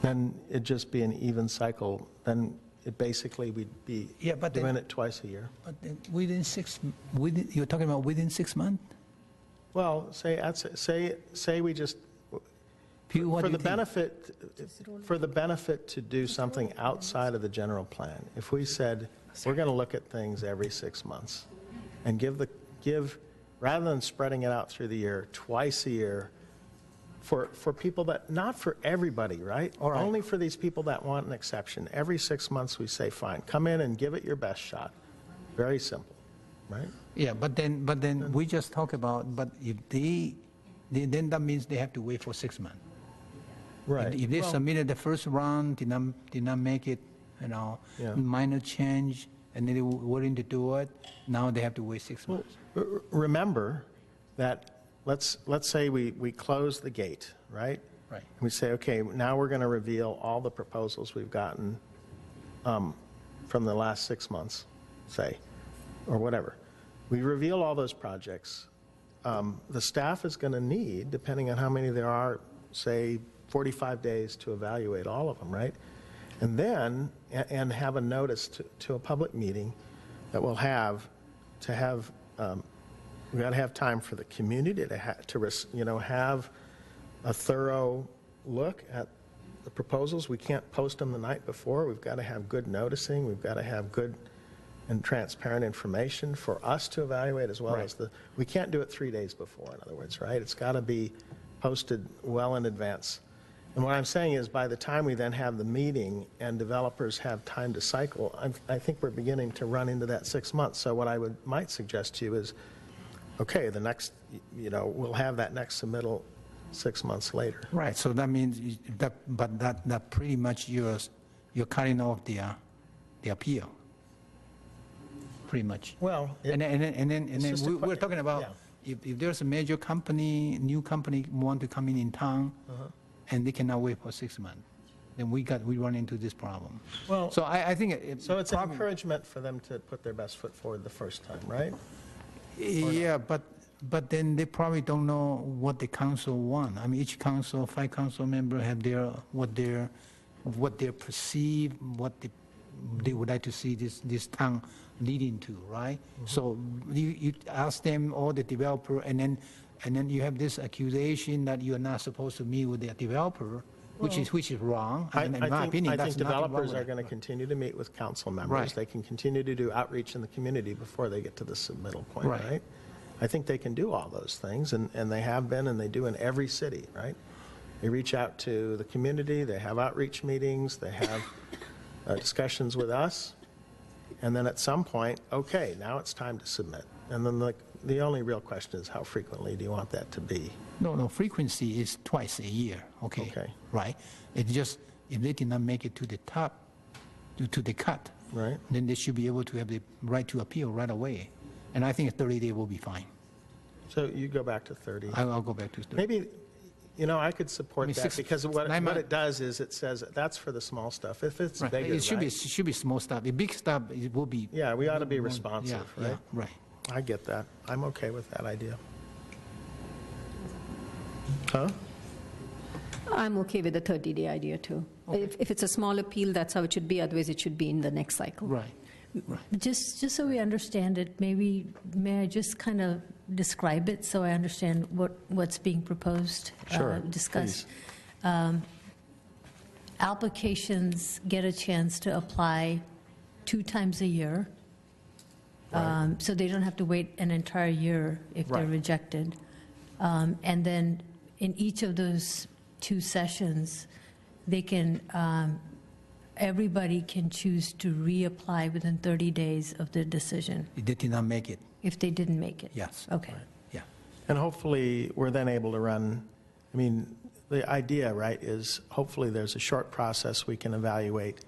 Then it'd just be an even cycle. Then it basically, we'd be doing it twice a year. But then you're talking about within 6 months? Well, say we just, Pew, what for do the you think? benefit to do something outside of the general plan, if we said, we're going to look at things every 6 months and give, rather than spreading it out through the year, twice a year, for people that, not for everybody, right? All right. Only for these people that want an exception. Every 6 months we say, fine, come in and give it your best shot. Very simple, right? Yeah, but then we just talk about, but if then that means they have to wait for 6 months. Right. If they Well, submitted the first round, did not make it, Yeah. minor change, and they were willing to do it, now they have to wait 6 months. Remember that, let's say we close the gate, right? Right. We say, okay, now we're going to reveal all the proposals we've gotten from the last 6 months, say, or whatever. We reveal all those projects. The staff is going to need, depending on how many there are, say, 45 days to evaluate all of them, right? And then, and have a notice to a public meeting that we'll have, we've got to have time for the community to have a thorough look at the proposals. We can't post them the night before. We've got to have good noticing. We've got to have good and transparent information for us to evaluate, as well as we can't do it 3 days before, in other words, right? It's got to be posted well in advance. And what I'm saying is, by the time we then have the meeting and developers have time to cycle, I think we're beginning to run into that 6 months. So what I might suggest to you is, okay, the next, we'll have that next submittal 6 months later. Right, so that means, that pretty much you're cutting off the appeal, pretty much. Well, And then just a we're talking about, yeah. if there's a major company, new company want to come in town, Uh-huh. and they cannot wait for 6 months, then we run into this problem. Well, So I think so it's an encouragement for them to put their best foot forward the first time, right? Yeah, but then they probably don't know what the council want. I mean, each council, 5 council member have what they perceive, what they would like to see this town leading to, right? So you ask them, all the developer, and then you have this accusation that you are not supposed to meet with the developer, which is wrong. I And in my opinion, think that's nothing wrong developers with are it. going to continue to meet with council members. Right. They can continue to do outreach in the community before they get to the submittal point, Right. right? I think they can do all those things, and they have been, and they do in every city, right? They reach out to the community, they have outreach meetings, they have discussions with us, and then at some point, okay, now it's time to submit. And then the only real question is, how frequently do you want that to be? No, frequency is twice a year, okay? Okay. Right? It's just, if they did not make it to the top, to the cut, Right. then they should be able to have the right to appeal right away. And I think 30 days will be fine. So you go back to 30. I'll go back to 30. Maybe, I could support I mean, that, 6 because what 9 it months. does is it says that's for the small stuff. If it's Right. bigger, It should be, right? should be small stuff. The big stuff, it will be. Yeah, we ought to be Yeah, responsive, yeah, right? right. I get that. I'm okay with that idea. Huh? I'm okay with the 30-day idea, too. If it's a small appeal, that's how it should be, otherwise it should be in the next cycle. Right. Just so we understand it, may I just kind of describe it so I understand what's being proposed, Sure, discussed? Applications get a chance to apply 2 times a year, so they don't have to wait an entire year if they're Right. rejected. And then in each of those 2 sessions, they can, everybody can choose to reapply within 30 days of the decision, They did not make it, if they didn't make it. yes. Okay. Yeah. And hopefully, we're then able to run, the idea, right, is hopefully there's a short process we can evaluate.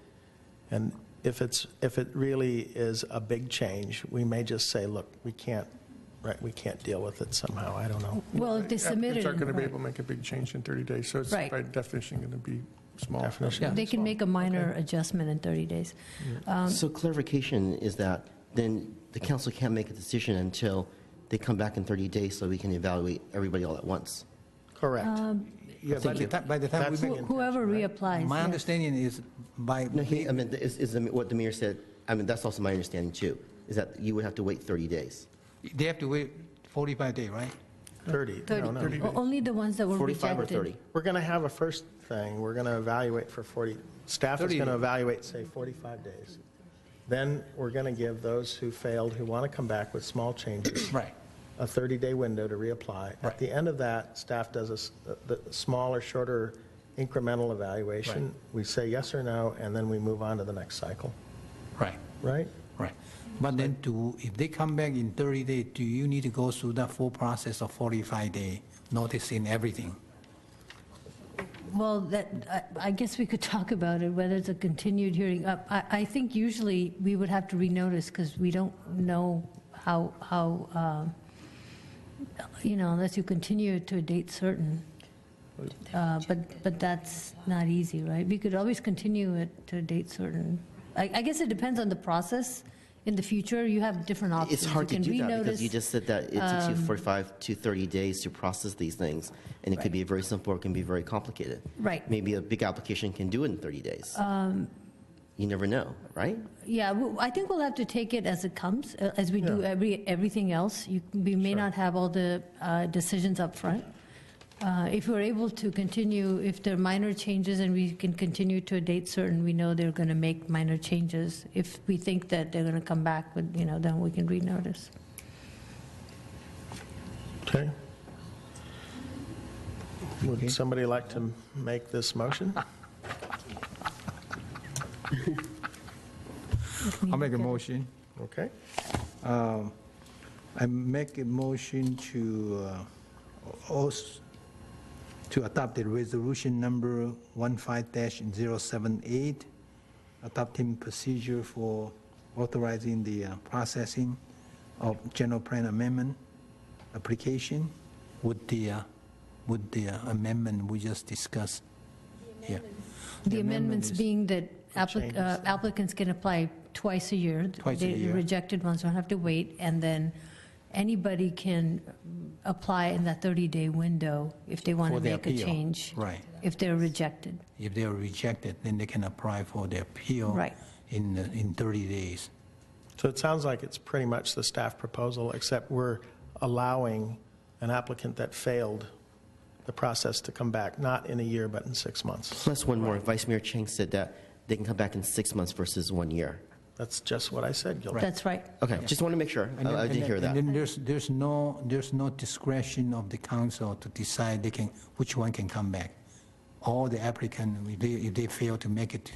And if it really is a big change, we may just say, look, we can't deal with it somehow. I don't know. Well, if they submit Applicants it, aren't going to be able to make a big change in 30 days, so it's Right. by definition going to be small. Definition. they can make a minor adjustment in 30 days. So clarification is that then the council can't make a decision until they come back in 30 days so we can evaluate everybody all at once. Correct. Yeah, by the time we That's make, the Whoever reapplies. my yes. understanding is by, No, what the mayor said, that's also my understanding too, is that you would have to wait 30 days. they have to wait 45 days, right? 30. No, no. 30 days. Only the ones that were 45 or rejected. 30? We're going to have a first thing, we're going to evaluate for 40, staff is 30 going to days. evaluate, say, 45 days. Then we're going to give those who failed, who want to come back with small changes, Right. a 30-day window to reapply. Right. At the end of that, staff does the smaller, shorter incremental evaluation. Right. We say yes or no, and then we move on to the next cycle, Right. right? Right. But then if they come back in 30 days, do you need to go through that full process of 45-day noticing everything? Well, I guess we could talk about it, whether it's a continued hearing. I think usually we would have to renotice because we don't know how unless you continue to a date certain. But that's not easy, right? We could always continue it to a date certain. I guess it depends on the process. In the future, you have different options. It's hard to You can do that because renotice. you just said that it takes you 45 to 30 days to process these things, and it could be very simple or it can be very complicated. Right. Maybe a big application can do it in 30 days. You never know, right? Yeah, I think we'll have to take it as it comes, as we do everything else. We may not have all the decisions up front. If we're able to continue, if there are minor changes and we can continue to a date certain, we know they're going to make minor changes. If we think that they're going to come back with, then we can renotice. Okay. Would somebody like to make this motion? I'll make a motion. Okay. I make a motion to adopt the resolution number 15-078, adopting procedure for authorizing the processing of general plan amendment application with the amendment we just discussed here. The amendments is- being that changes. applicants can apply twice a year. Twice a The year. rejected ones don't have to wait, and then anybody can apply in that 30-day window if they want For to the make a appeal. change. Right. If they're rejected. If they are rejected, then they can apply for the appeal Right. in 30 days. So it sounds like it's pretty much the staff proposal, except we're allowing an applicant that failed the process to come back, not in a year, but in 6 months. Plus one more, Vice Mayor Chang said that they can come back in 6 months versus 1 year. That's just what I said, Gilbert. That's right. Okay, just want to make sure. And then- I did hear that. And then there's no discretion of the council to decide which one can come back. All the applicant, if they fail to make it,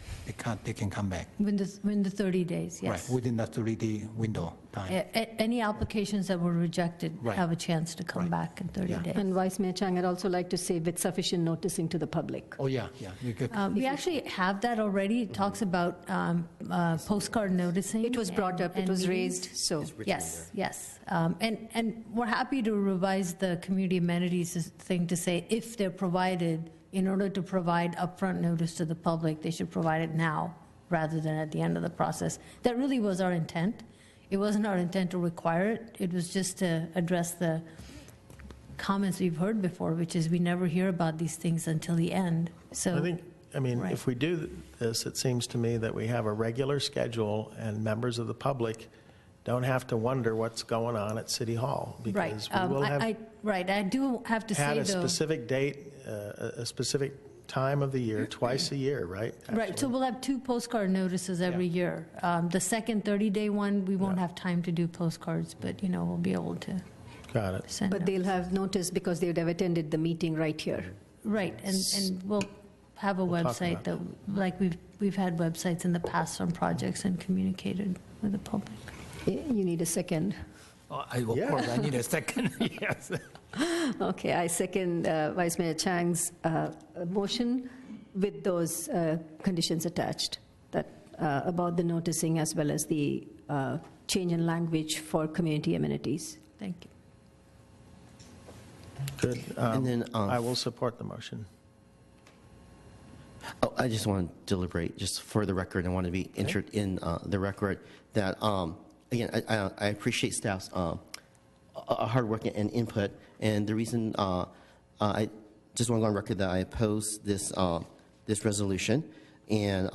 they can come back. Within the 30 days, yes. Right, within that 30-day window time. Any applications that were rejected Right. have a chance to come Right. back in 30 Yeah. days. And Vice Mayor Chang, I'd also like to say with sufficient noticing to the public. Oh, yeah. You could- We actually have that already. It talks about postcard noticing. It was brought up, it and was meetings. raised, so. Yes, yes. And we're happy to revise the community amenities thing to say if they're provided, in order to provide upfront notice to the public, they should provide it now rather than at the end of the process. That really was our intent. It wasn't our intent to require it. It was just to address the comments we've heard before, which is we never hear about these things until the end. So Right. If we do this, it seems to me that we have a regular schedule and members of the public don't have to wonder what's going on at City Hall. Right. Because we will have Right. I do have to had say, a though. specific date, a specific time of the year, twice a year, right? Right, so Actually. we'll have 2 postcard notices every year. The second 30-day one, we won't have time to do postcards, but, we'll be able to Got it. send But out. they'll have notice because they would have attended the meeting right here. Right, and we'll have a We'll talk website about that, like we've had websites in the past on projects and communicated with the public. You need a second. Of course, I need a second, yes. Okay, I second Vice Mayor Chang's motion with those conditions attached, that about the noticing as well as the change in language for community amenities. Thank you. Good. And then, I will support the motion. Oh, I just want to deliberate, just for the record, I want to be entered in the record that, again, I appreciate staff's hard work and input, and the reason I just want to go on record that I oppose this resolution, and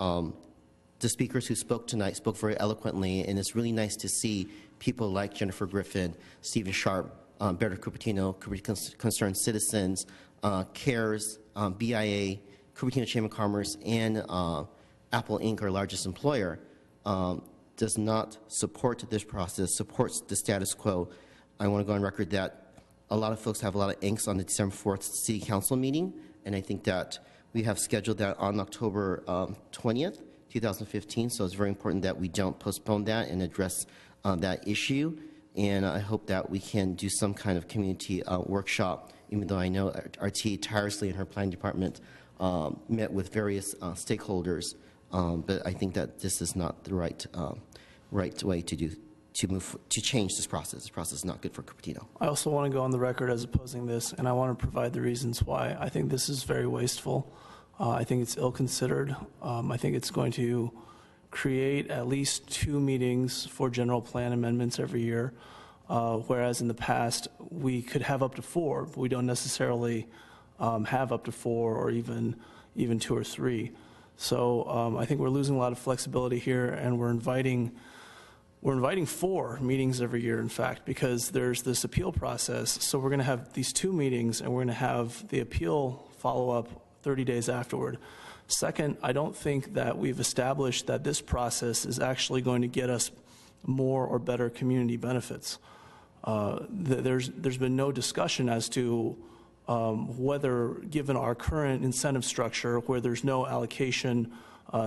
the speakers who spoke tonight spoke very eloquently, and it's really nice to see people like Jennifer Griffin, Stephen Sharp, Berta Cupertino, Concerned Citizens, CARES, BIA, Cupertino Chamber of Commerce, and Apple Inc., our largest employer, does not support this process, supports the status quo. I want to go on record that a lot of folks have a lot of angst on the December 4th City Council meeting, and I think that we have scheduled that on October 20th, 2015, so it's very important that we don't postpone that and address that issue, and I hope that we can do some kind of community workshop, even though I know RT tirelessly in her planning department met with various stakeholders, but I think that this is not the right way to change this process. This process is not good for Cupertino. I also want to go on the record as opposing this, and I want to provide the reasons why. I think this is very wasteful. I think it's ill-considered. I think it's going to create at least 2 meetings for general plan amendments every year, whereas in the past, we could have up to 4, but we don't necessarily have up to 4 or even 2 or 3. So I think we're losing a lot of flexibility here, and we're inviting 4 meetings every year, in fact, because there's this appeal process. So we're going to have these 2 meetings, and we're going to have the appeal follow-up 30 days afterward. Second, I don't think that we've established that this process is actually going to get us more or better community benefits. There's been no discussion as to whether, given our current incentive structure, where there's no allocation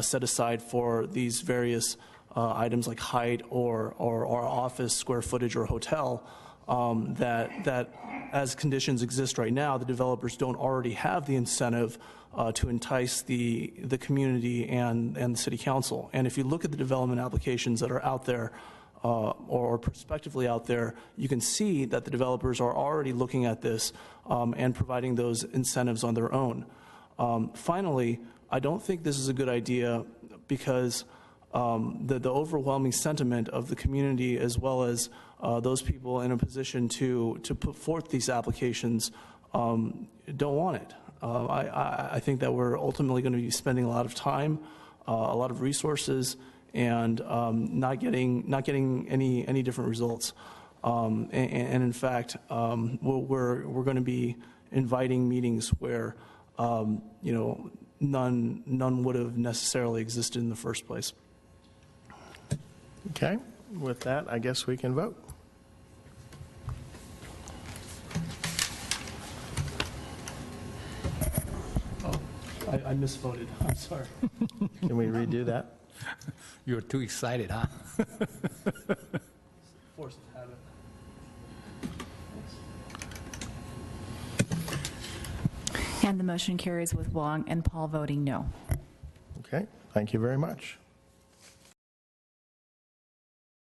set aside for these various items like height or office square footage or hotel, that as conditions exist right now, the developers don't already have the incentive to entice the community and the city council. And if you look at the development applications that are out there, or prospectively out there, you can see that the developers are already looking at this and providing those incentives on their own. Finally, I don't think this is a good idea because the overwhelming sentiment of the community, as well as those people in a position to put forth these applications, don't want it. I think that we're ultimately going to be spending a lot of time, a lot of resources, and not getting any different results. And in fact, we're going to be inviting meetings where none would have necessarily existed in the first place. Okay, with that, I guess we can vote. Oh, I misvoted. I'm sorry. Can we redo that? You're too excited, huh? Force of habit. And the motion carries with Wong and Paul voting no. Okay, thank you very much.